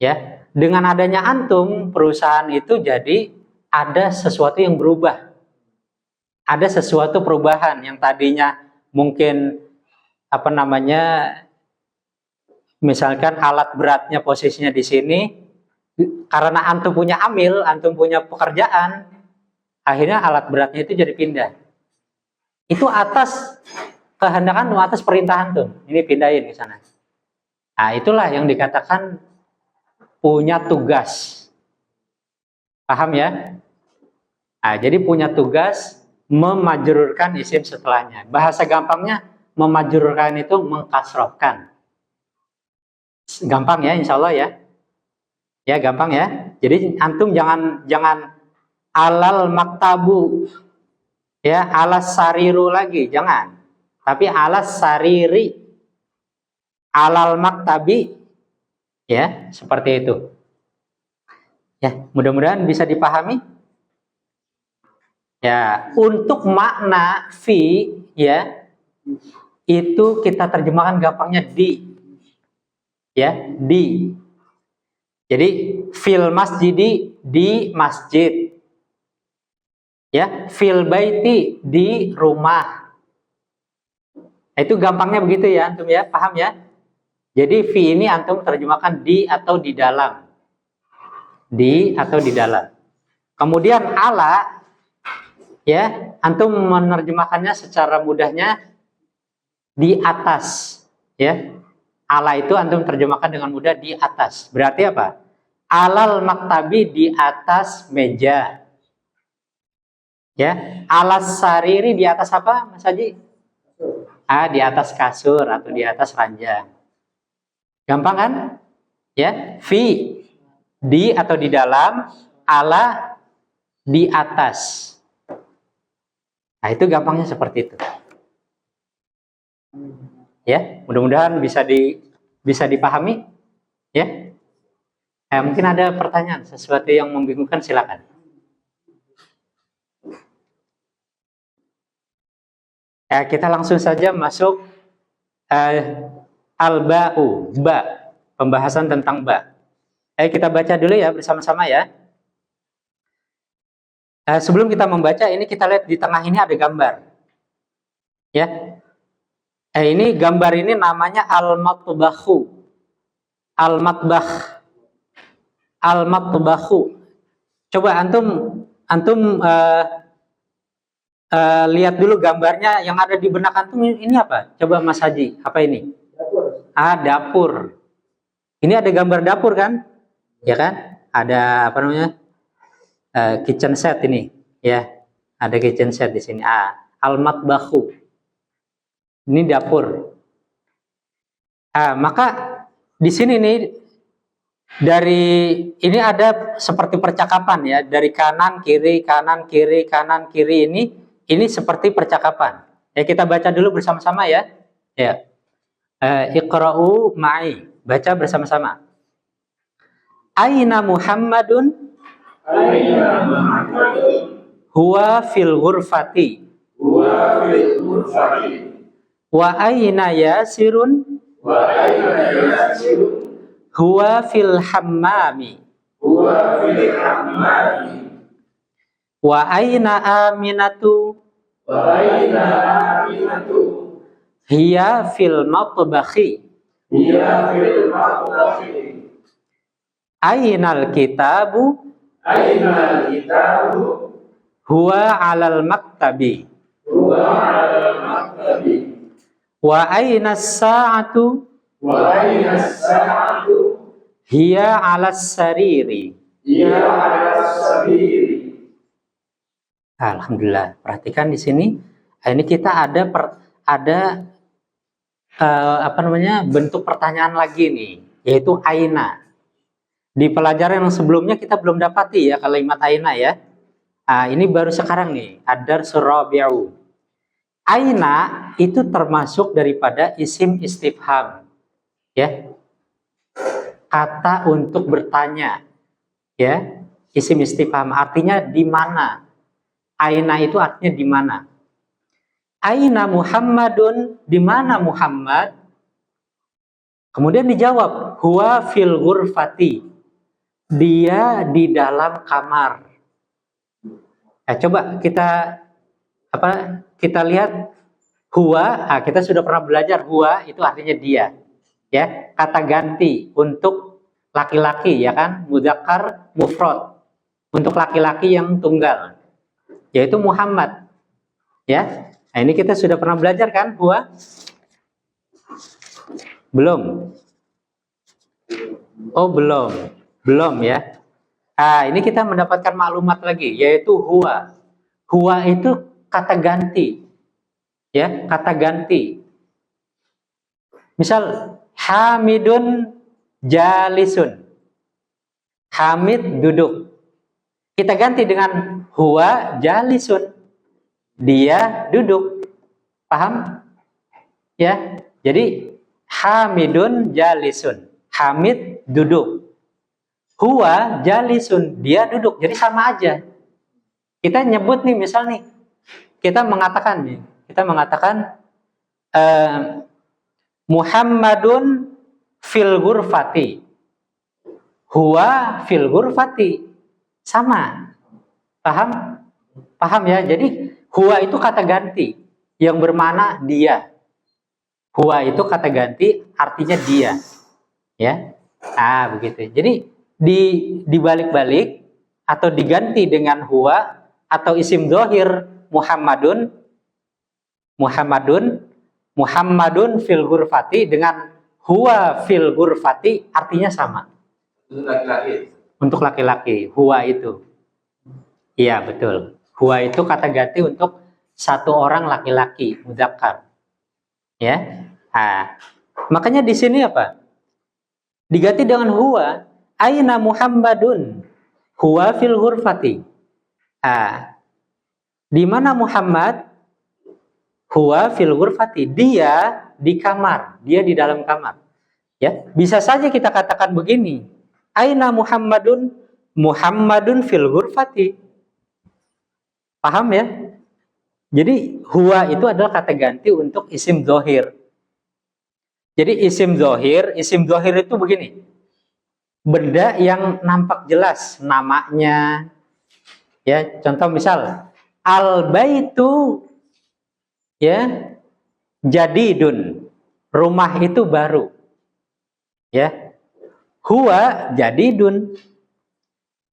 ya dengan adanya antum perusahaan itu jadi ada sesuatu yang berubah, ada sesuatu perubahan yang tadinya mungkin apa namanya, misalkan alat beratnya posisinya di sini. Karena antum punya amil, antum punya pekerjaan, akhirnya alat beratnya itu jadi pindah. Itu atas kehendak antum, atas perintah antum. Ini pindahin ke sana. Nah, itulah yang dikatakan punya tugas. Paham ya? Nah, jadi punya tugas memajrurkan isim setelahnya. Bahasa gampangnya memajrurkan itu mengkasrohkan. Gampang ya, insya Allah ya. Ya gampang ya. Jadi antum jangan alal maktabu, ya alas sariru lagi, jangan. Tapi alas sariri, alal maktabi, ya seperti itu. Ya mudah-mudahan bisa dipahami. Ya untuk makna fi, ya itu kita terjemahkan gampangnya di, ya di. Jadi fil masjidi di masjid, ya fil baiti di rumah. Itu gampangnya begitu ya antum ya, paham ya? Jadi fi ini antum terjemahkan di atau di dalam, di atau di dalam. Kemudian ala, ya antum menerjemahkannya secara mudahnya di atas, ya. Ala itu antum terjemahkan dengan mudah di atas. Berarti apa? Alal maktabi di atas meja. Ya, alas sariri di atas apa, Mas Haji? Di atas kasur atau di atas ranjang. Gampang kan? Ya, fi di atau di dalam, ala di atas. Nah, itu gampangnya seperti itu. Ya, mudah-mudahan bisa dipahami, ya. Mungkin ada pertanyaan, sesuatu yang membingungkan, silakan. Kita langsung saja masuk al-ba'u, ba, pembahasan tentang ba. Kita baca dulu ya bersama-sama ya. Sebelum kita membaca, ini kita lihat di tengah ini ada gambar, ya. Ini gambar ini namanya al-matbahu. Al-matbah. Al-matbahu. Coba antum lihat dulu gambarnya yang ada di benak antum ini apa? Coba Mas Haji, apa ini? Dapur. Dapur. Ini ada gambar dapur kan? Ya kan? Ada apa namanya? Kitchen set ini, ya. Ada kitchen set di sini. Al-matbahu. Ini dapur. Maka di sini nih dari ini ada seperti percakapan ya, dari kanan kiri kanan kiri kanan kiri ini seperti percakapan. Ya kita baca dulu bersama-sama ya. Ya. Iqra'u ma'i, baca bersama-sama. Aina Muhammadun? Aina Muhammadun? Huwa fil ghurfati. Huwa fil ghurfati. Wa aina Yasirun? Wa aina Yasirun? Huwa fil hammami. Huwa fil hammami. Wa aina Aminatu? Wa aina Aminatu? Hiya fil matbakhi. Hiya fil matbakhi. Ainal kitabu? Ainal kitabu? Huwa alal maktabi. Huwa alal maktabi. Wa aina sa'atu? Wa aina sa'atu? Hiya alas sariri. Hiya alas sariri. Alhamdulillah. Perhatikan di sini. Ini kita ada bentuk pertanyaan lagi nih, yaitu aina. Di pelajaran yang sebelumnya kita belum dapati ya kalimat aina ya. Ini baru sekarang nih, ad-darsul rabi'u. Aina itu termasuk daripada isim istifham. Ya. Kata untuk bertanya. Ya. Isim istifham artinya di mana? Aina itu artinya di mana? Aina Muhammadun, di mana Muhammad? Kemudian dijawab, huwa fil ghurfati. Dia di dalam kamar. Coba kita lihat huwa. Kita sudah pernah belajar huwa itu artinya dia. Ya, kata ganti untuk laki-laki ya kan, mudzakkar mufrad. Untuk laki-laki yang tunggal, yaitu Muhammad. Ya. Nah, ini kita sudah pernah belajar kan huwa? Belum? Oh, belum. Belum ya. Ini kita mendapatkan maklumat lagi, yaitu huwa. Huwa itu kata ganti. Ya, kata ganti. Misal Hamidun jalisun. Hamid duduk. Kita ganti dengan huwa jalisun. Dia duduk. Paham? Ya. Jadi Hamidun jalisun. Hamid duduk. Huwa jalisun. Dia duduk. Jadi sama aja. Kita nyebut nih misal nih. Kita mengatakan Muhammadun fil ghurfati. Huwa fil ghurfati. Sama. Paham? Paham ya? Jadi huwa itu kata ganti yang bermakna dia. Huwa itu kata ganti artinya dia. Ya. Begitu. Jadi dibalik-balik atau diganti dengan huwa atau isim dzahir Muhammadun fil ghurfati dengan huwa fil ghurfati artinya sama. Untuk laki-laki. Untuk laki-laki, huwa itu. Iya, betul. Huwa itu kata ganti untuk satu orang laki-laki, mudzakkar. Ya. Makanya di sini apa? Diganti dengan huwa, aina Muhammadun? Huwa fil ghurfati. Di mana Muhammad? Huwa fil ghurfati. Dia di kamar, dia di dalam kamar. Ya, bisa saja kita katakan begini. Aina Muhammadun? Muhammadun fil ghurfati. Paham ya? Jadi huwa itu adalah kata ganti untuk isim dzahir. Jadi isim dzahir itu begini. Benda yang nampak jelas namanya. Ya, contoh misal al-baitu ya jadidun. Rumah itu baru. Ya. Huwa jadidun.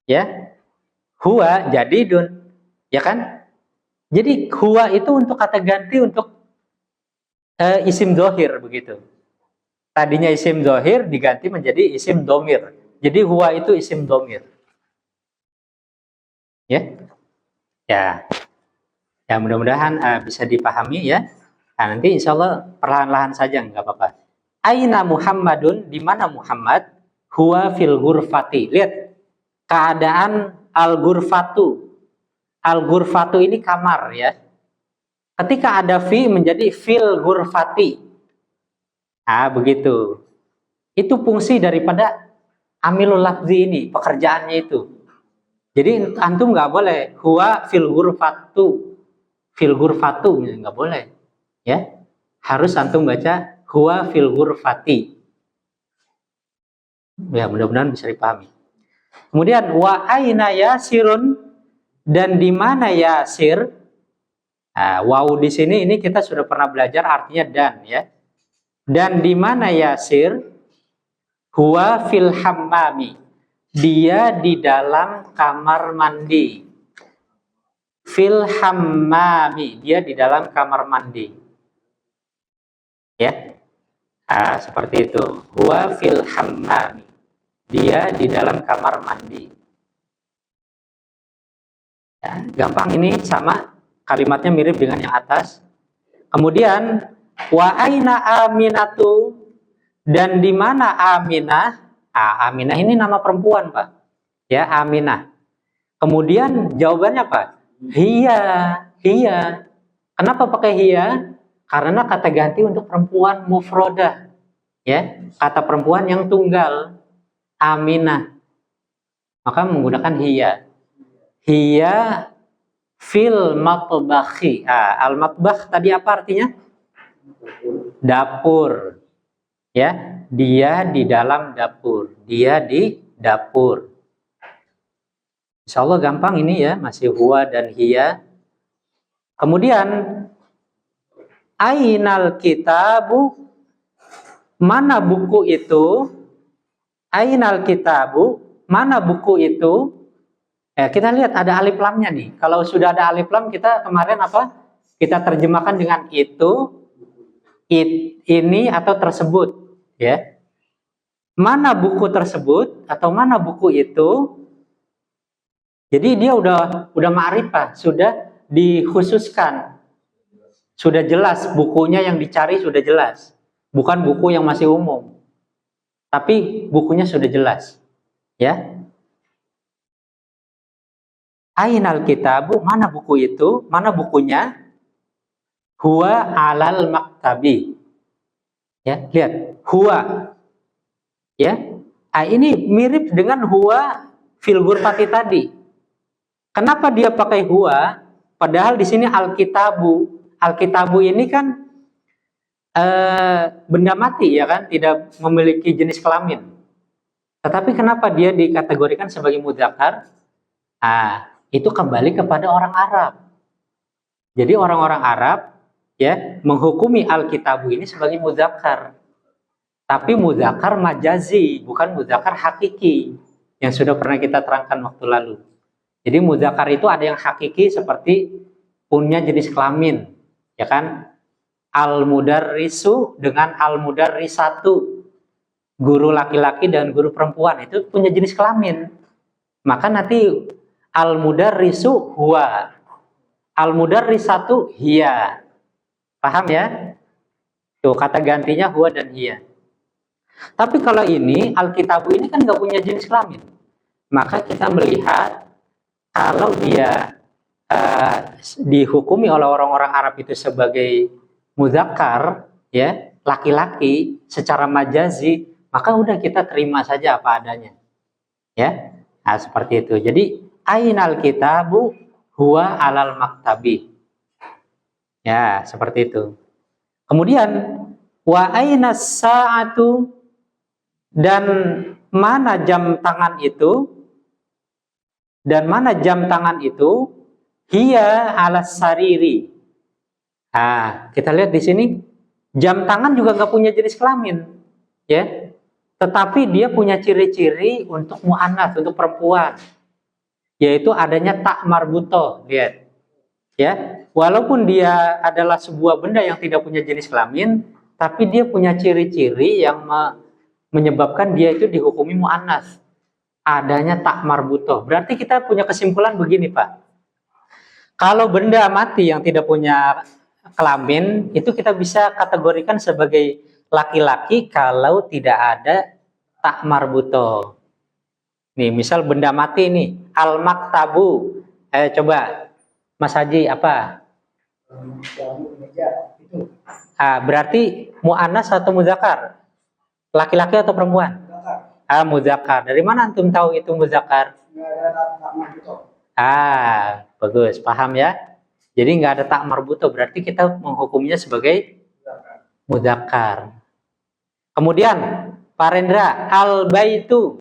Ya. Huwa jadidun. Ya kan? Jadi huwa itu untuk kata ganti untuk isim dzahir begitu. Tadinya isim dzahir diganti menjadi isim dhamir. Jadi huwa itu isim dhamir. Ya. Ya. Ya mudah-mudahan bisa dipahami ya. Nanti insya Allah perlahan-lahan saja nggak apa-apa. Aina Muhammadun, di mana Muhammad? Huwa fil ghurfati. Lihat keadaan al-ghurfatu. Al-ghurfatu ini kamar ya. Ketika ada fi menjadi fil ghurfati. Begitu. Itu fungsi daripada amilul lafzi ini, pekerjaannya itu. Jadi antum nggak boleh huwa fil ghurfatu. Fil ghurfatu nggak boleh. Ya. Harus antum baca huwa fil ghurfati. Ya, mudah-mudahan bisa dipahami. Kemudian wa aina Yasirun, dan di mana Yasir? Waw di sini ini kita sudah pernah belajar artinya dan ya. Dan di mana Yasir? Huwa fil hammami. Dia di dalam kamar mandi. Fil hammami, dia di dalam kamar mandi. Ya. Seperti itu. Huwa fil hammami. Dia di dalam kamar mandi. Ya, gampang ini sama, kalimatnya mirip dengan yang atas. Kemudian wa aina Aminatu, dan di mana Aminah? Aminah ini nama perempuan, Pak. Ya, Aminah. Kemudian jawabannya apa? Hiya, hiya. Kenapa pakai hiya? Karena kata ganti untuk perempuan mufrodah. Ya, kata perempuan yang tunggal. Aminah. Maka menggunakan hiya. Hiya fil matbakhi. Al-matbakh tadi apa artinya? Dapur. Ya, dia di dalam dapur. Dia di dapur. Insya Allah gampang ini ya, masih huwa dan hiya. Kemudian ainal kitabu, mana buku itu? Ainal kitabu, mana buku itu? Kita lihat ada alif lamnya nih. Kalau sudah ada alif lam, kita kemarin apa? Kita terjemahkan dengan itu, ini atau tersebut, ya. Mana buku tersebut atau mana buku itu? Jadi dia udah ma'rifah, sudah dikhususkan. Sudah jelas bukunya yang dicari, sudah jelas. Bukan buku yang masih umum. Tapi bukunya sudah jelas. Ya. Ainal kitabu, mana buku itu? Mana bukunya? Huwa alal maktabi. Ya, lihat, huwa. Ya. Ini mirip dengan huwa fil ghurfati tadi. Kenapa dia pakai huwa? Padahal di sini alkitabu. Alkitabu ini kan benda mati, ya kan, tidak memiliki jenis kelamin. Tetapi kenapa dia dikategorikan sebagai mudzakkar? Itu kembali kepada orang Arab. Jadi orang-orang Arab ya menghukumi alkitabu ini sebagai mudzakkar. Tapi mudzakkar majazi, bukan mudzakkar hakiki, yang sudah pernah kita terangkan waktu lalu. Jadi mudzakkar itu ada yang hakiki seperti punya jenis kelamin, ya kan? Al-mudarrisu dengan al-mudarrisatu. Guru laki-laki dan guru perempuan itu punya jenis kelamin. Maka nanti al-mudarrisu huwa, al-mudarrisatu hiya. Paham ya? Tuh kata gantinya huwa dan hiya. Tapi kalau ini alkitabu ini kan nggak punya jenis kelamin. Maka kita melihat kalau dia dihukumi oleh orang-orang Arab itu sebagai mudzakkar, ya, laki-laki secara majazi, maka udah kita terima saja apa adanya. Ya. Nah, seperti itu. Jadi ainal kitabu huwa alal maktabi. Ya, seperti itu. Kemudian wa ainas sa'atu, dan mana jam tangan itu? Dan mana jam tangan itu? Hiya alas sariri. Kita lihat di sini jam tangan juga nggak punya jenis kelamin, ya. Tetapi dia punya ciri-ciri untuk mu'anats, untuk perempuan, yaitu adanya tak marbutoh. Lihat, ya. Walaupun dia adalah sebuah benda yang tidak punya jenis kelamin, tapi dia punya ciri-ciri yang menyebabkan dia itu dihukumi mu'anats. Adanya tak marbutoh. Berarti kita punya kesimpulan begini, Pak. Kalau benda mati yang tidak punya kelamin, itu kita bisa kategorikan sebagai laki-laki kalau tidak ada tak marbutoh. Nih, misal benda mati nih, al-maktabu. Coba, Mas Haji, apa? Berarti mu'annas atau mudzakkar? Laki-laki atau perempuan? Mudzakkar. Dari mana antum tahu itu mudzakkar? Bagus, paham ya. Jadi nggak ada tak marbutoh, berarti kita menghukumnya sebagai mudzakkar. Kemudian Pak Rendra, al-baitu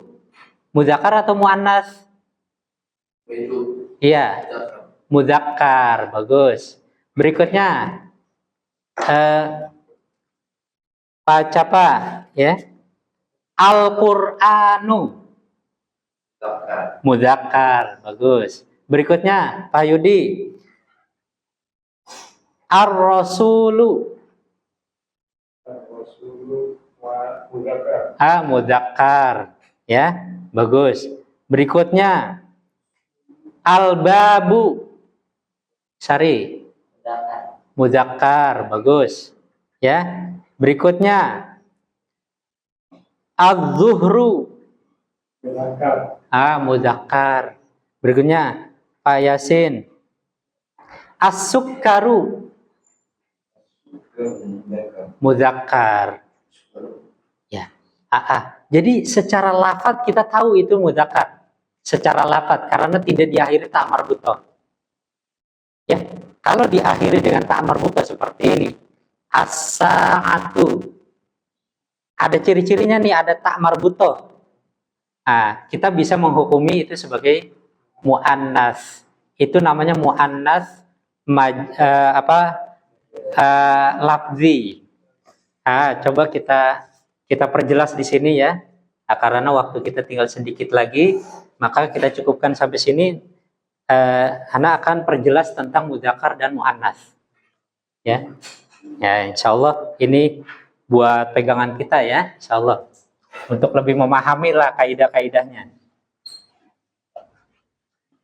mudzakkar atau muannas? Iya, mudzakkar. Bagus. Berikutnya Pak Capa, ya. Al-Qur'anu mudzakkar. Bagus. Berikutnya Pak Yudi, ar-rasulu mudzakkar, ya. Bagus. Berikutnya Al-babu. Sari. Muzakkar. Muzakkar. Bagus. Ya. Berikutnya. Az-zuhru. Muzakkar. Muzakkar. Berikutnya. Pak Yasin. As-sukkaru. Muzakkar. Ya. Jadi secara lafadz kita tahu itu muzakkar. Secara lafadz karena tidak diakhiri ta' marbutoh. Ya, kalau diakhiri dengan ta' marbutoh seperti ini, as-sa'atu. Ada ciri-cirinya nih, ada ta' marbutoh. Kita bisa menghukumi itu sebagai muannas. Itu namanya muannas lafzi. Coba kita perjelas di sini ya. Karena waktu kita tinggal sedikit lagi, maka kita cukupkan sampai sini. Ana akan perjelas tentang muzakkar dan muannas. Ya, insya Allah ini buat pegangan kita ya, insya Allah. Untuk lebih memahami lah kaidah-kaidahnya.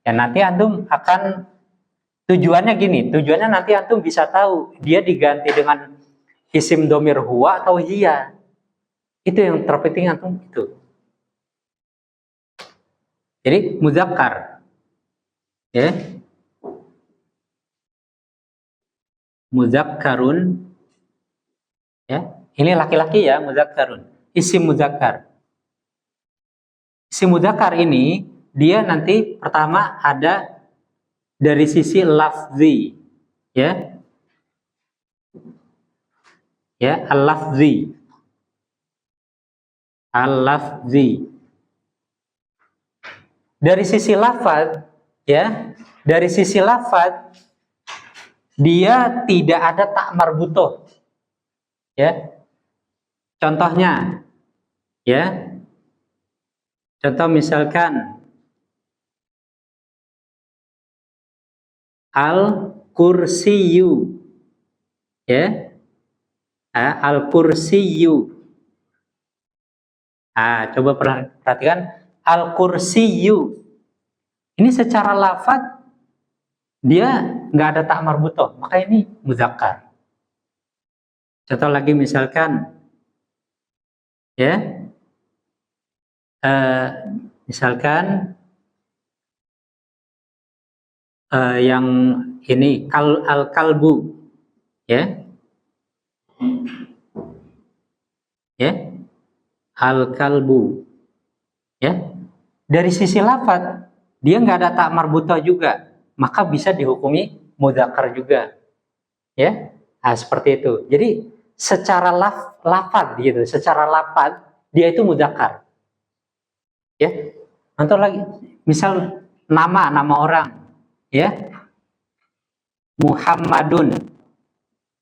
Ya nanti antum akan tujuannya gini, tujuannya nanti antum bisa tahu dia diganti dengan isim domir huwa atau hiya. Itu yang terpenting antum itu. Jadi muzakkar, ya, muzakkarun, ya, ini laki-laki ya muzakkarun, isim muzakkar. Isim muzakkar ini dia nanti pertama ada dari sisi lafzi, ya, al-lafzi, dari sisi lafaz, ya, dari sisi lafaz dia tidak ada ta' marbutoh, ya. Contohnya, ya, contoh misalkan al-kursiyu, ya, al-kursiyu. Coba perhatikan al-kursiyu. Ini secara lafaz dia nggak ada ta' marbutoh, maka ini muzakkar. Contoh lagi misalkan, ya, misalkan yang ini al-kalbu, ya, al-kalbu, ya, dari sisi lafaz dia nggak ada ta' marbutoh juga, maka bisa dihukumi muzakkar juga, ya. Seperti itu. Jadi secara lafaz gitu, secara lafaz dia itu muzakkar, ya. Contoh lagi, misal nama orang, ya, Muhammadun,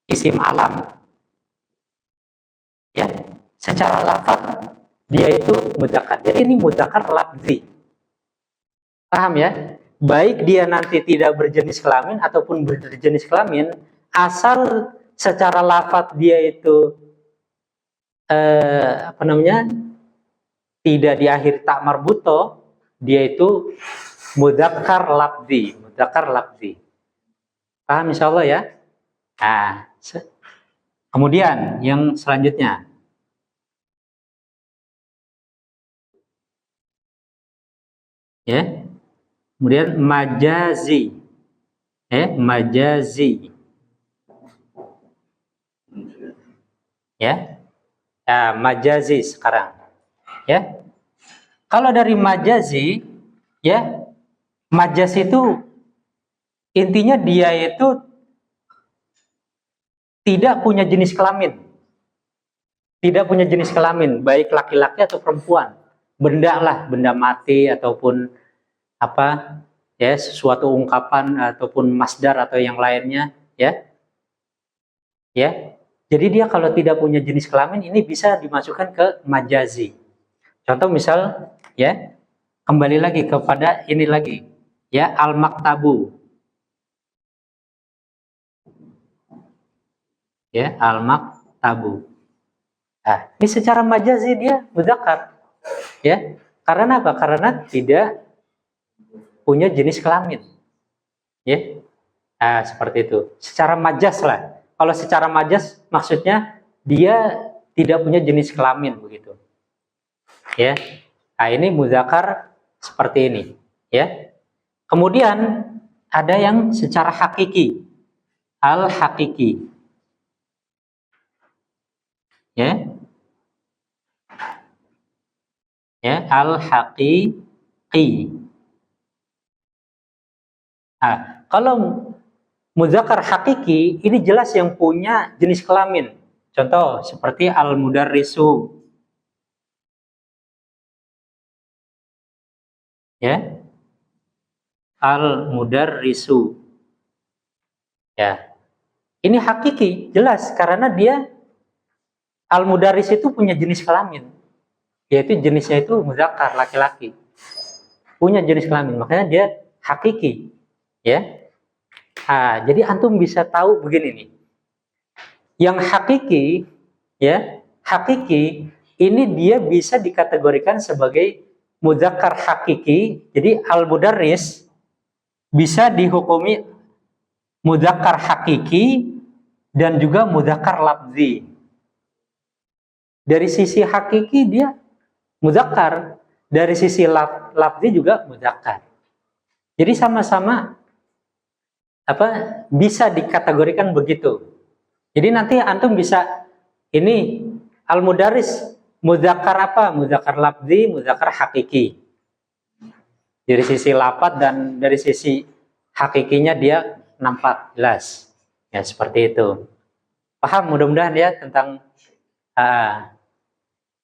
isim alam, ya, secara lafaz dia itu muzakkar. Jadi ini muzakkar lafzi. Paham ya? Baik dia nanti tidak berjenis kelamin ataupun berjenis kelamin, asal secara lafaz dia itu tidak diakhiri ta' marbutoh, dia itu mudzakkar lafzi, Paham insyaallah ya? Kemudian yang selanjutnya, ya. Kemudian majazi, majazi, ya, majazi sekarang, ya. Kalau dari majazi, ya, majaz itu intinya dia itu tidak punya jenis kelamin, baik laki-laki atau perempuan, benda lah, benda mati ataupun apa, ya, sesuatu ungkapan ataupun masdar atau yang lainnya, ya. Jadi dia kalau tidak punya jenis kelamin ini bisa dimasukkan ke majazi. Contoh misal, ya, kembali lagi kepada ini lagi, ya, al-maktabu, ya, al-maktabu. Ini secara majazi dia mudzakkar, ya. Karena apa? Karena tidak punya jenis kelamin. Ya. Nah, seperti itu. Secara majas lah. Kalau secara majas maksudnya dia tidak punya jenis kelamin begitu. Ya. Nah, ini muzakkar seperti ini, ya. Kemudian ada yang secara hakiki. Al-hakiki. Ya. Ya, al-haqiqi. Nah, kalau muzakkar hakiki ini jelas yang punya jenis kelamin. Contoh seperti al-mudarrisu. Ya. Al-mudarrisu. Ya. Ini hakiki, jelas karena dia al-mudarris itu punya jenis kelamin. Yaitu jenisnya itu muzakkar, laki-laki. Punya jenis kelamin, makanya dia hakiki. Ya. Nah, jadi antum bisa tahu begini nih. Yang hakiki, ya, hakiki ini dia bisa dikategorikan sebagai muzakkar hakiki. Jadi al-mudarris bisa dihukumi muzakkar hakiki dan juga muzakkar lafzi. Dari sisi hakiki dia muzakkar, dari sisi lafzi juga muzakkar. Jadi sama-sama bisa dikategorikan begitu. Jadi nanti antum bisa ini al-mudarris muzakkar apa? Muzakkar lafzi, muzakkar hakiki. Dari sisi lafaz dan dari sisi hakikinya dia nampak jelas. Ya seperti itu. Paham mudah-mudahan ya tentang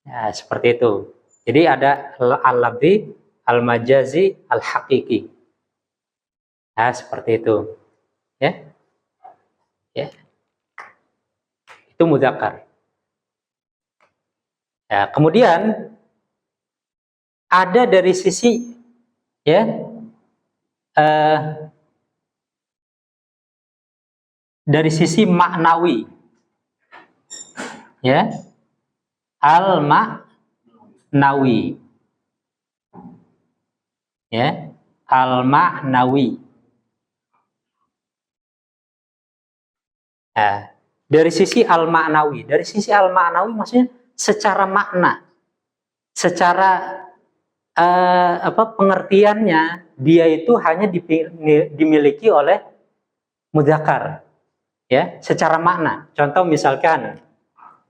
ya seperti itu. Jadi ada al-lafzi, al-majazi, al-hakiki. Nah, seperti itu. Ya. Ya. Itu muzakkar. Ya, kemudian ada dari sisi ya dari sisi maknawi. Ya. Al-ma'nawi. Ya, al-ma'nawi. Nah, dari sisi al-ma'nawi, maksudnya secara makna, secara pengertiannya dia itu hanya dimiliki oleh muzakkar, ya, secara makna. Contoh misalkan,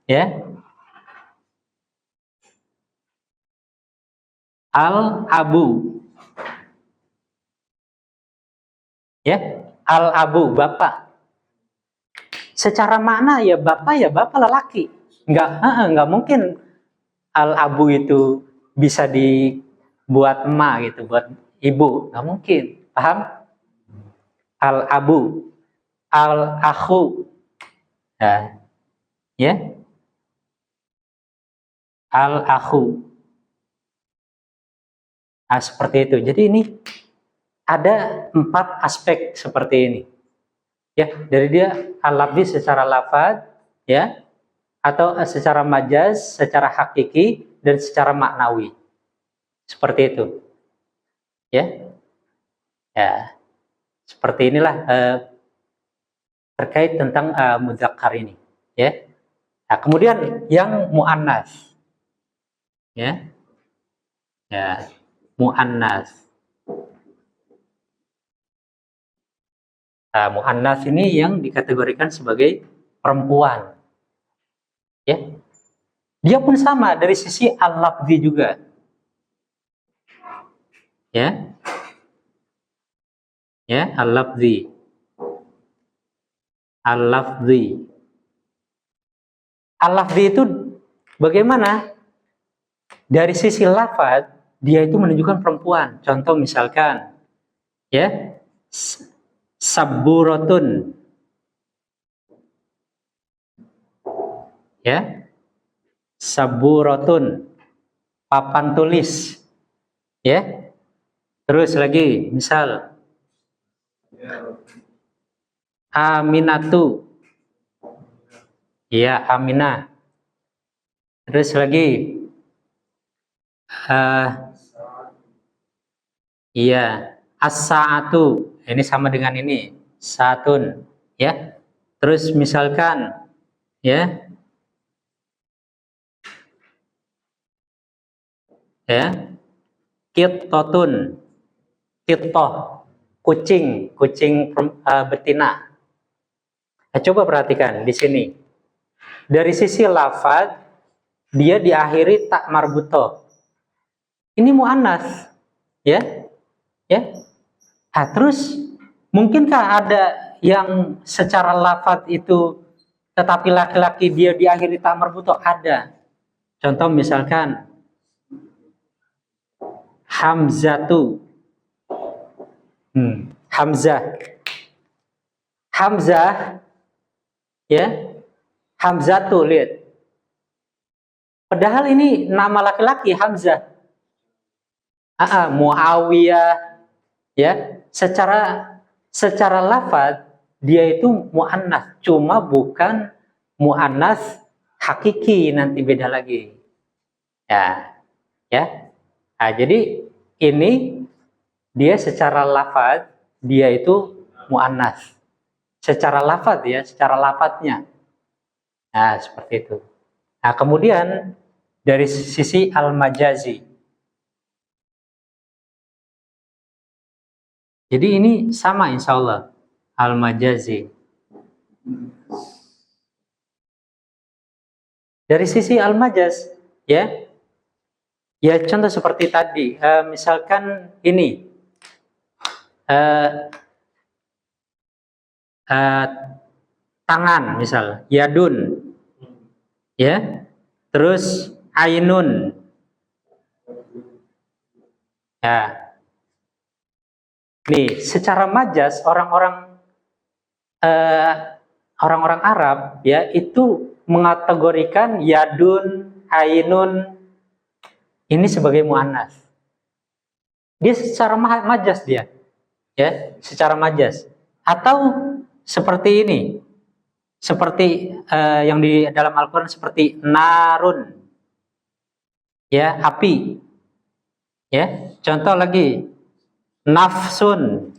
ya, al-abu, ya, al-abu bapak. Secara makna ya bapak lelaki. Enggak mungkin al-abu itu bisa dibuat emak gitu, buat ibu, enggak mungkin. Paham? Al-abu, al-akhu. Nah, ya. Al-akhu. Nah, seperti itu. Jadi ini ada 4 aspek seperti ini. Ya, dari dia al-lafzi secara lafaz, ya, atau secara majaz, secara hakiki dan secara maknawi. Seperti itu. Ya. Ya. Seperti inilah terkait tentang muzakkar ini, ya. Nah, kemudian yang muannas. Ya. Ya, muannas. Nah, muannas ini yang dikategorikan sebagai perempuan. Ya. Dia pun sama dari sisi al-lafzi juga. Ya. Ya, al-lafzi. Al-lafzi. Al-lafzi itu bagaimana? Dari sisi lafaz dia itu menunjukkan perempuan. Contoh misalkan, ya, saburatun, ya, saburatun, papan tulis, ya. Terus lagi, misal Aminatu, ya, Aminah. Terus lagi, iya, as-sa'atu. Ini sama dengan ini, satun, ya. Terus misalkan, ya, kittotun, kittoh, kucing betina. Nah, coba perhatikan di sini. Dari sisi lafaz, dia diakhiri tak marbutoh. Ini mu'annas, ya, ya. Nah, terus mungkinkah ada yang secara lafaz itu tetapi laki-laki dia diakhiri tak marbutoh? Ada. Contoh misalkan Hamzatu, Hamzah, Hamzah, ya, Hamzatu, lihat. Padahal ini nama laki-laki Hamzah. Muawiyah, ya. Secara lafaz dia itu muannas, cuma bukan muannas hakiki, nanti beda lagi. Ya. Ya. Nah, jadi ini dia secara lafaz dia itu muannas. Secara lafaz, ya, secara lafaznya. Nah, seperti itu. Nah, kemudian dari sisi al-majazi. Jadi ini sama insya Allah, al-majazi. Dari sisi al-majaz, ya, ya contoh seperti tadi, misalkan ini, tangan misal, yadun, ya, terus ainun, ya. Nih, secara majas orang-orang Arab, ya, itu mengategorikan yadun, ainun ini sebagai muannas. Dia secara majas dia, ya, secara majas. Atau seperti ini, seperti yang di dalam Al-Quran seperti narun, ya, api, ya. Contoh lagi, nafsun,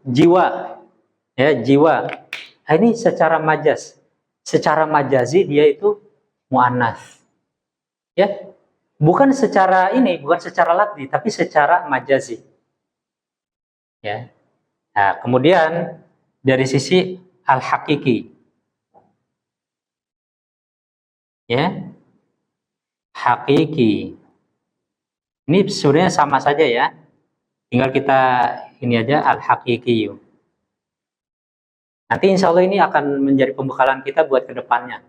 jiwa, ya, jiwa. Nah, ini secara majas, secara majazi dia itu muannas, ya, bukan secara ini, bukan secara lafzi, tapi secara majazi, ya. Nah, kemudian dari sisi al-hakiki, ya, hakiki. Ini sebenarnya sama saja, ya. Tinggal kita ini aja al-hakiki. Nanti insya Allah ini akan menjadi pembekalan kita buat kedepannya.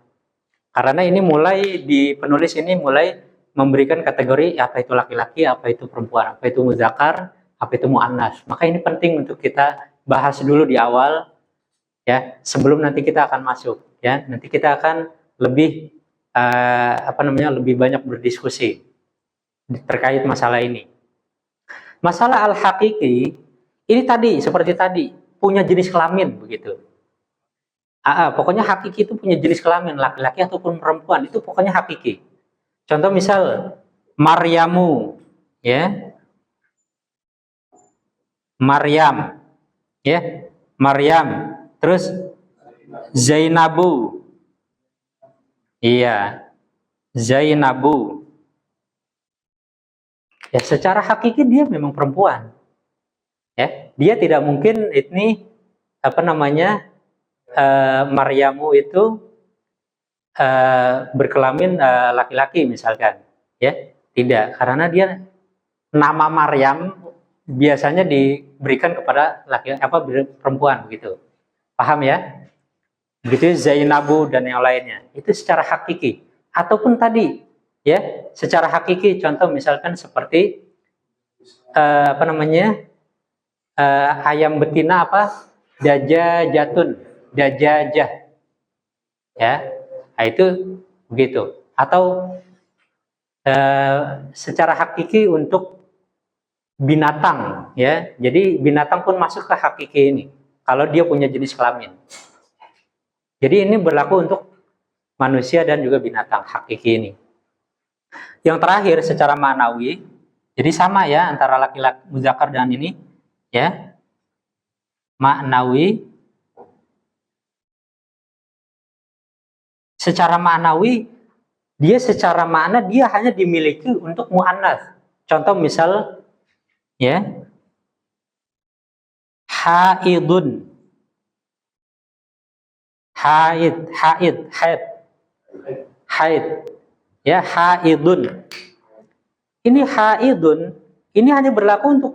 Karena ini mulai di penulis ini mulai memberikan kategori apa itu laki-laki, apa itu perempuan, apa itu muzakkar, apa itu muannas. Maka ini penting untuk kita bahas dulu di awal, ya, sebelum nanti kita akan masuk, ya. Nanti kita akan lebih lebih banyak berdiskusi terkait masalah ini. Masalah al-hakiki ini tadi seperti tadi punya jenis kelamin begitu. Pokoknya hakiki itu punya jenis kelamin laki-laki ataupun perempuan, itu pokoknya hakiki. Contoh misal Maryamu, ya, Maryam, ya, Maryam. Terus Zainabu, iya, Zainabu. Ya, secara hakiki dia memang perempuan. Ya, dia tidak mungkin ini Maryamu itu berkelamin laki-laki misalkan, ya. Tidak, karena dia nama Maryam biasanya diberikan kepada perempuan begitu. Paham, ya? Begitu Zainabu dan yang lainnya. Itu secara hakiki. Ataupun tadi, ya, secara hakiki contoh misalkan seperti ayam betina dajajatun, dajajah, ya. Nah, itu begitu. Atau secara hakiki untuk binatang, ya. Jadi binatang pun masuk ke hakiki ini kalau dia punya jenis kelamin. Jadi ini berlaku untuk manusia dan juga binatang hakiki ini. Yang terakhir secara ma'nawi, jadi sama ya antara laki-laki muzakkar dan ini ya. Ma'nawi, secara ma'nawi dia secara makna dia hanya dimiliki untuk muannats. Contoh misal ya, haidun, haid, ya, haidun. Ini haidun, ini hanya berlaku untuk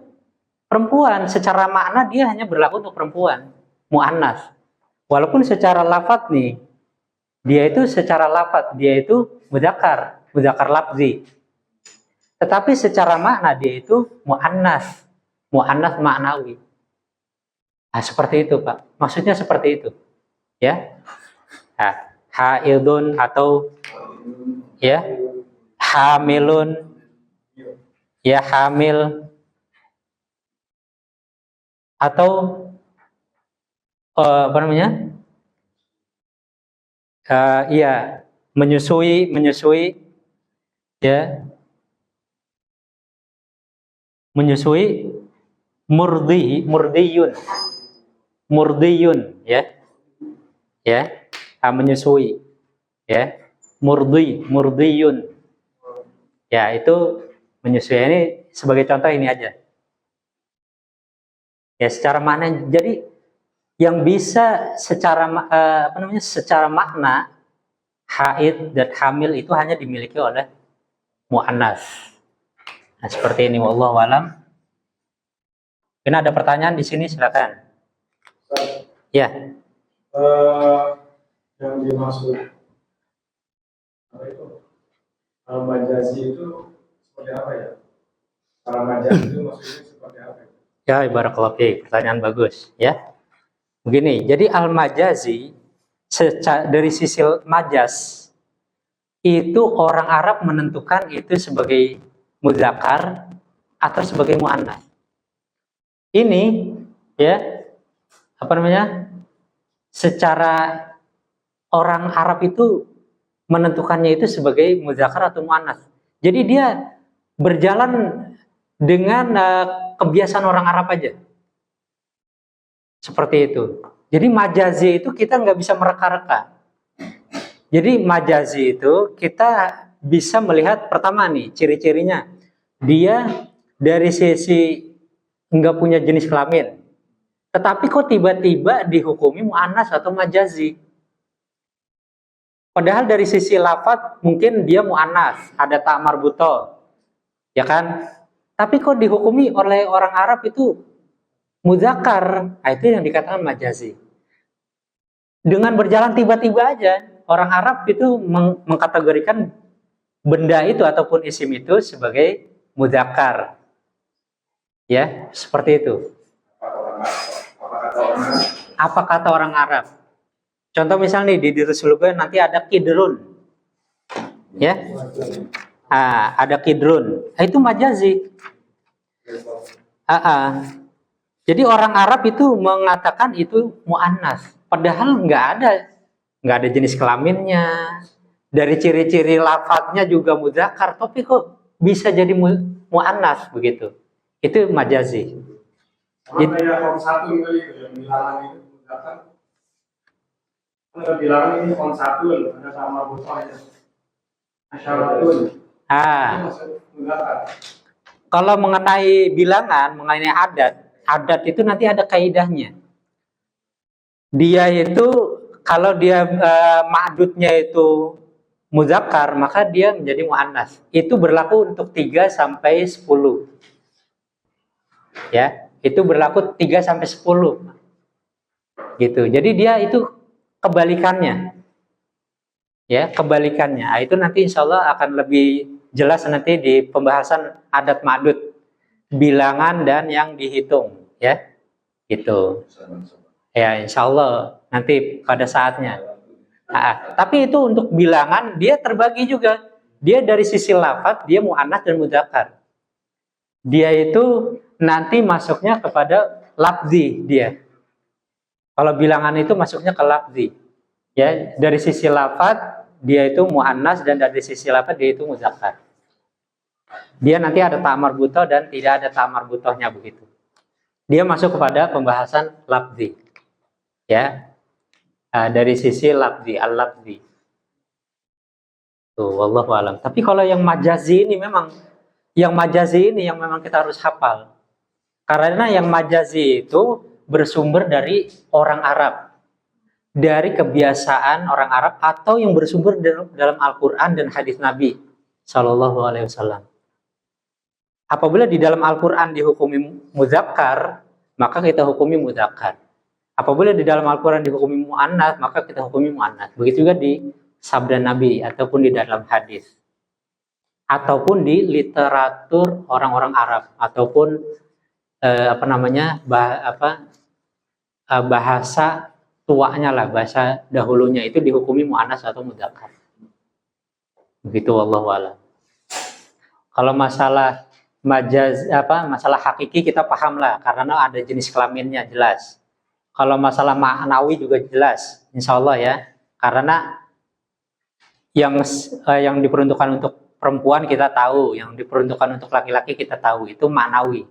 perempuan. Secara makna dia hanya berlaku untuk perempuan, muannats. Walaupun secara lafadz nih, dia itu secara lafadz dia itu mudzakkar lafzi. Tetapi secara makna dia itu muannats maknawi. Nah, seperti itu, Pak. Maksudnya seperti itu. Ya. Nah, haidun atau ya, hamilun, ya, hamil, atau apa namanya? Iya, menyusui, ya, menyusui, murdiyun, ya, menyusui, ya, murdiyun, ya, itu menyusui. Ini sebagai contoh ini aja, ya, secara makna. Jadi yang bisa secara secara makna haid dan hamil itu hanya dimiliki oleh muannats. Nah, seperti ini, wallahu alam. Ini ada pertanyaan di sini, silakan. Ya. Yang dimaksud apa itu? Majazi itu seperti apa ya? Kalau majazi itu maksudnya seperti apa? Ya, barakallahu fiik. Pertanyaan bagus, ya. Begini, jadi al-majazi dari sisi majaz itu orang Arab menentukan itu sebagai mudzakkar atau sebagai muannats. Ini ya, apa namanya? Secara orang Arab itu menentukannya itu sebagai mudzakkar atau muannats. Jadi dia berjalan dengan kebiasaan orang Arab aja. Seperti itu. Jadi majazi itu kita nggak bisa mereka-reka. Jadi majazi itu kita bisa melihat pertama nih ciri-cirinya. Dia dari sisi nggak punya jenis kelamin. Tetapi kok tiba-tiba dihukumi muannats atau majazi. Padahal dari sisi lafadz mungkin dia muannats, ada ta marbuto. Ya kan? Tapi kok dihukumi oleh orang Arab itu mudzakkar, itu yang dikatakan majazi. Dengan berjalan tiba-tiba aja, orang Arab itu mengkategorikan benda itu ataupun isim itu sebagai mudzakkar. Ya, seperti itu. Apa kata orang Arab? Contoh misalnya nih, di Rasulullah nanti ada kidrun. Ya. Ada kidrun. Itu majazi. Jadi orang Arab itu mengatakan itu muannats, padahal nggak ada jenis kelaminnya. Dari ciri-ciri lafadznya juga mudzakkar, tapi kok bisa jadi muannats begitu? Itu majazi. Sama kayak form 1 itu yang bilangan itu mudzakkar. Kalau bilangan ini form 1 ada sama butohnya. Asyaratun. Kalau mengenai bilangan, mengenai adat itu nanti ada kaidahnya. Dia itu kalau dia ma'dudnya itu mudzakkar, maka dia menjadi muannats. Itu berlaku untuk 3 sampai 10. Ya, itu berlaku 3 sampai 10. Gitu. Jadi dia itu kebalikannya. Ya, kebalikannya. Itu nanti insya Allah akan lebih jelas nanti di pembahasan adat ma'dud, bilangan dan yang dihitung, ya, gitu. Ya, insya Allah nanti pada saatnya. Tapi itu untuk bilangan dia terbagi juga. Dia dari sisi lafadz dia muannats dan mudzakkar. Dia itu nanti masuknya kepada lafzi dia. Kalau bilangan itu masuknya ke lafzi. Ya, dari sisi lafadz dia itu muannats dan dari sisi lafadz dia itu mudzakkar. Dia nanti ada ta' marbutoh dan tidak ada ta' marbutohnya begitu. Dia masuk kepada pembahasan lafzi. Ya. Dari sisi lafzi, al-lafzi. Tuh, wallahu alam. Tapi kalau yang majazi ini memang kita harus hafal. Karena yang majazi itu bersumber dari orang Arab. Dari kebiasaan orang Arab atau yang bersumber dalam Al-Qur'an dan hadis Nabi sallallahu alaihi wasallam. Apabila di dalam Al-Qur'an dihukumi mudzakkar, maka kita hukumi mudzakkar. Apabila di dalam Al-Qur'an dihukumi muannats, maka kita hukumi muannats. Begitu juga di sabda Nabi ataupun di dalam hadis. Ataupun di literatur orang-orang Arab ataupun bahasa tuanya lah, bahasa dahulunya itu dihukumi muannats atau mudzakkar. Begitu wallahu a'lam. Kalau masalah masalah hakiki kita paham lah karena ada jenis kelaminnya jelas. Kalau masalah ma'nawi juga jelas, insya Allah ya. Karena yang diperuntukkan untuk perempuan kita tahu, yang diperuntukkan untuk laki-laki kita tahu, itu ma'nawi.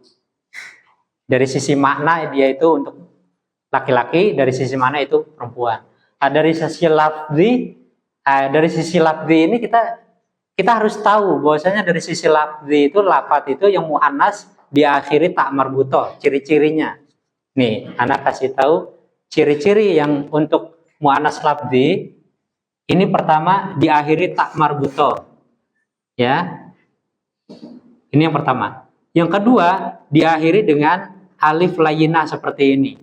Dari sisi makna dia itu untuk laki-laki, dari sisi mana itu perempuan. Dari sisi lafzi ini kita harus tahu bahwasanya dari sisi lafzi itu lafaz itu yang muannas diakhiri ta' marbutoh, ciri-cirinya. Nih, anak kasih tahu ciri-ciri yang untuk muannas lafzi. Ini pertama diakhiri ta' marbutoh. Ya. Ini yang pertama. Yang kedua diakhiri dengan alif layyinah seperti ini.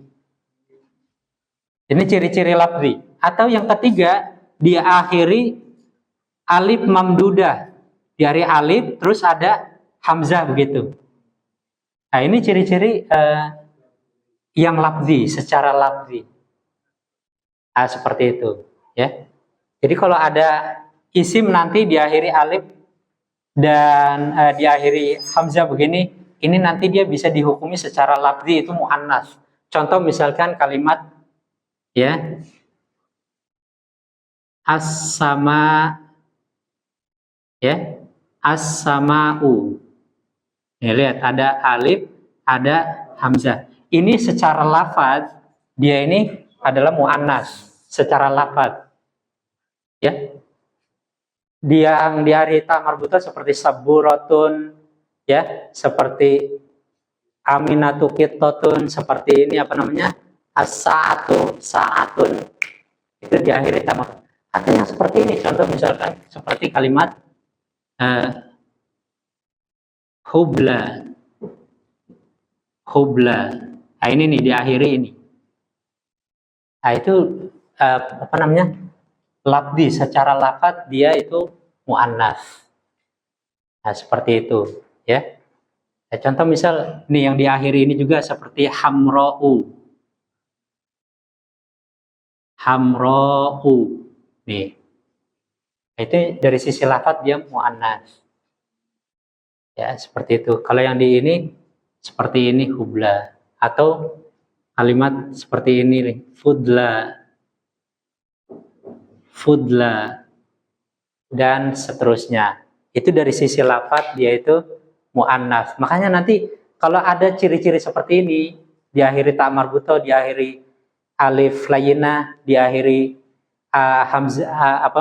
Ini ciri-ciri lafzi. Atau yang ketiga diakhiri alif mamdudah. Dari alif terus ada hamzah begitu. Nah, ini ciri-ciri yang lafzi, secara lafzi. Seperti itu, ya. Jadi kalau ada isim nanti diakhiri alif dan diakhiri hamzah begini, ini nanti dia bisa dihukumi secara lafzi itu muannas. Contoh misalkan kalimat ya as-sama ya as-sama'u. Ya, lihat ada alif, ada hamzah. Ini secara lafaz dia ini adalah muannas secara lafaz. Ya. Dia yang diakhiri ta marbutoh seperti saburatun ya, seperti aminatu qittatun, seperti ini as-sa'atu sa'atun. Itu diakhiri ta marbutoh. Atau yang seperti ini contoh misalkan seperti kalimat hubla. Nah, ini nih diakhiri ini. Nah, itu lafzi secara lafaz dia itu muannas. Nah, seperti itu, ya. Nah, contoh misal nih yang diakhiri ini juga seperti hamra'u. Nih. Itu dari sisi lafaz dia muannas. Ya, seperti itu. Kalau yang di ini seperti ini hubla atau kalimat seperti ini nih, fudla dan seterusnya. Itu dari sisi lafaz dia itu muannas. Makanya nanti kalau ada ciri-ciri seperti ini, diakhiri ta marbutoh, diakhiri alif layyinah, diakhiri hamzah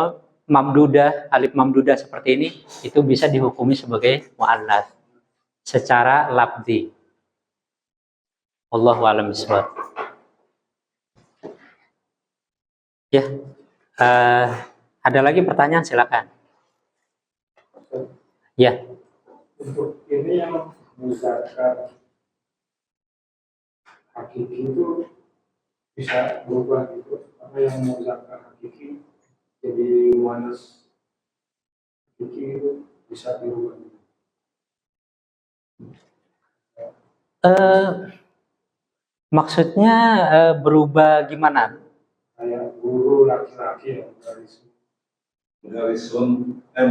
mamdudah, alif mamdudah seperti ini, itu bisa dihukumi sebagai muannas secara lafzi. Wallahu a'lam bishawab. Ya. Ada lagi pertanyaan, silakan. Ya. Untuk ini yang muzakkar hakiki itu bisa berubah gitu, apa yang muzakkar hakiki jadi muannas hakiki itu bisa dirubah. Maksudnya berubah gimana? Kayak guru laki-laki yang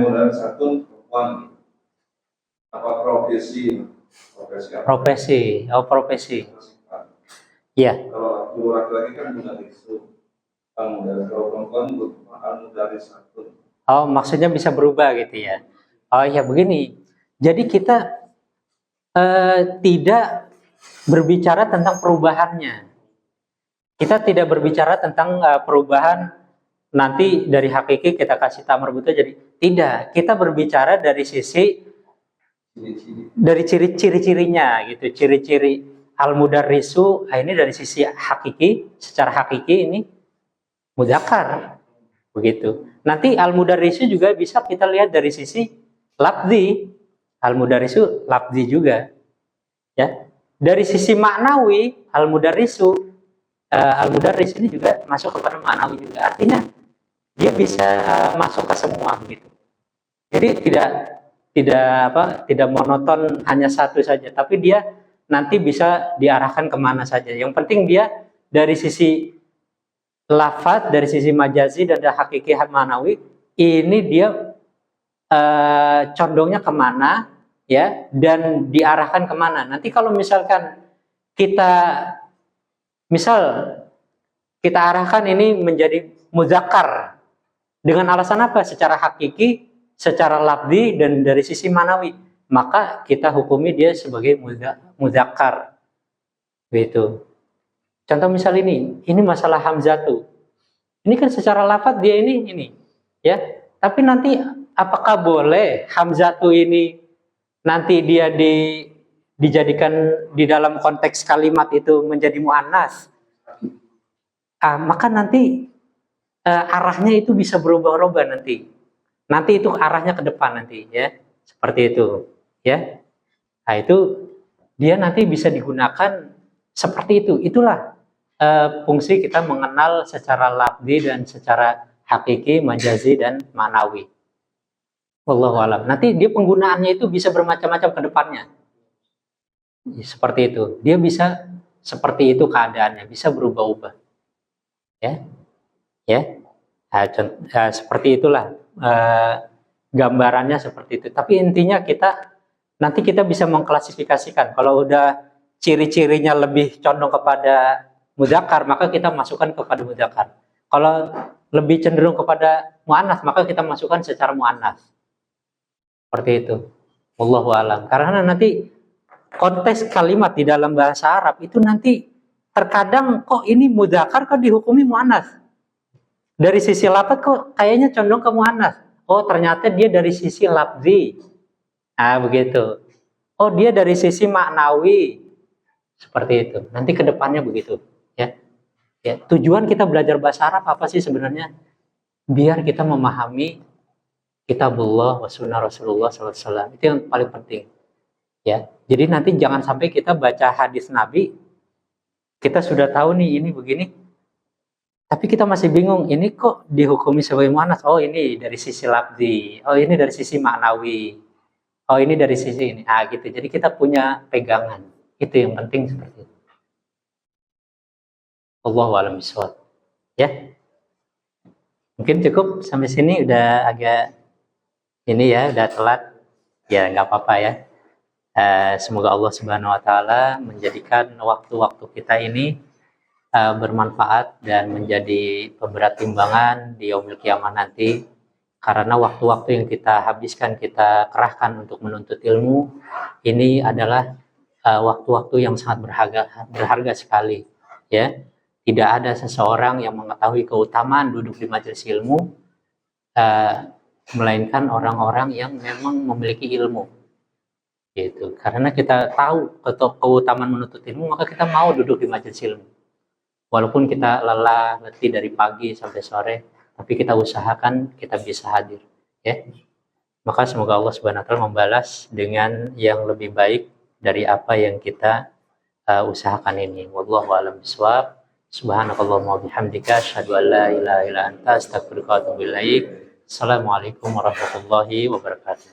modal satu perempuan. Apa profesi? Profesi. Iya. Kalau guru laki-laki kan mudarisun. Kalau perempuan mudarisatun. Oh, maksudnya bisa berubah gitu ya. Oh ya begini. Jadi kita tidak berbicara tentang perubahannya. Kita tidak berbicara tentang perubahan nanti dari hakiki kita kasih tamar buta jadi tidak. Kita berbicara dari sisi dari ciri-cirinya gitu, ciri-ciri al-mudarrisu. Ini dari sisi hakiki, secara hakiki ini mudzakkar begitu. Nanti al-mudarrisu juga bisa kita lihat dari sisi lafzi. Al-mudarrisu lafzi juga. Ya. Dari sisi maknawi, al-mudarrisu al-mudarris ini juga masuk kepada maknawi juga. Artinya dia bisa masuk ke semua begitu. Jadi tidak monoton hanya satu saja, tapi dia nanti bisa diarahkan kemana saja. Yang penting dia dari sisi lafaz, dari sisi majazi dan dari hakiki maknawi, ini dia condongnya kemana, ya, dan diarahkan kemana. Nanti kalau misalkan kita arahkan ini menjadi mudzakkar dengan alasan apa? Secara hakiki, secara lafzi, dan dari sisi manawi, maka kita hukumi dia sebagai mudzakkar. Begitu. Contoh misal ini masalah hamzatu. Ini kan secara lafaz dia ini, ya. Tapi nanti apakah boleh hamzatu ini nanti dia dijadikan di dalam konteks kalimat itu menjadi muannas? Maka nanti arahnya itu bisa berubah-ubah nanti. Nanti itu arahnya ke depan nanti, ya. Seperti itu, ya. Nah, itu dia nanti bisa digunakan seperti itu. Itulah fungsi kita mengenal secara lafzi dan secara hakiki, majazi dan manawi. Wallahu a'lam. Nanti dia penggunaannya itu bisa bermacam-macam ke depannya. Seperti itu. Dia bisa seperti itu keadaannya, bisa berubah-ubah. Ya. Nah, seperti itulah gambarannya seperti itu. Tapi intinya nanti kita bisa mengklasifikasikan. Kalau udah ciri-cirinya lebih condong kepada mudzakkar, maka kita masukkan kepada mudzakkar. Kalau lebih cenderung kepada muannas, maka kita masukkan secara muannas. Seperti itu. Wallahu a'lam. Karena nanti konteks kalimat di dalam bahasa Arab itu nanti terkadang kok ini mudzakkar kok dihukumi muannas. Dari sisi lafaz kok kayaknya condong ke muannas. Oh, ternyata dia dari sisi lafzi. Nah, begitu. Oh, dia dari sisi maknawi. Seperti itu. Nanti ke depannya begitu, ya. Ya, tujuan kita belajar bahasa Arab apa sih sebenarnya? Biar kita memahami kitabullah wa sunnah Rasulullah SAW. Itu yang paling penting. Ya. Jadi nanti jangan sampai kita baca hadis Nabi, kita sudah tahu nih ini begini, tapi kita masih bingung, ini kok dihukumi sebagai muannas? Oh, ini dari sisi lafzi. Oh, ini dari sisi maknawi. Oh, ini dari sisi ini. Gitu. Jadi kita punya pegangan. Itu yang penting seperti itu. Allahu a'lam bishawab. Ya. Mungkin cukup sampai sini, udah agak ini ya, udah telat. Ya, nggak apa-apa ya. Semoga Allah Subhanahu wa taala menjadikan waktu-waktu kita ini bermanfaat dan menjadi pemberat timbangan di yaumil qiyamah nanti, karena waktu-waktu yang kita habiskan, kita kerahkan untuk menuntut ilmu ini adalah waktu-waktu yang sangat berharga sekali, ya. Tidak ada seseorang yang mengetahui keutamaan duduk di majelis ilmu melainkan orang-orang yang memang memiliki ilmu. Gitu. Karena kita tahu keutamaan menuntut ilmu, maka kita mau duduk di majelis ilmu. Walaupun kita lelah, letih dari pagi sampai sore, tapi kita usahakan kita bisa hadir, ya. Maka semoga Allah Subhanahu wa taala membalas dengan yang lebih baik dari apa yang kita usahakan ini. Wallahu a'lam bishawab. Subhanakallahumma wa bihamdika asyhadu an la ilaha illa anta astaghfiruka wa atubu ilaik. Assalamualaikum warahmatullahi wabarakatuh.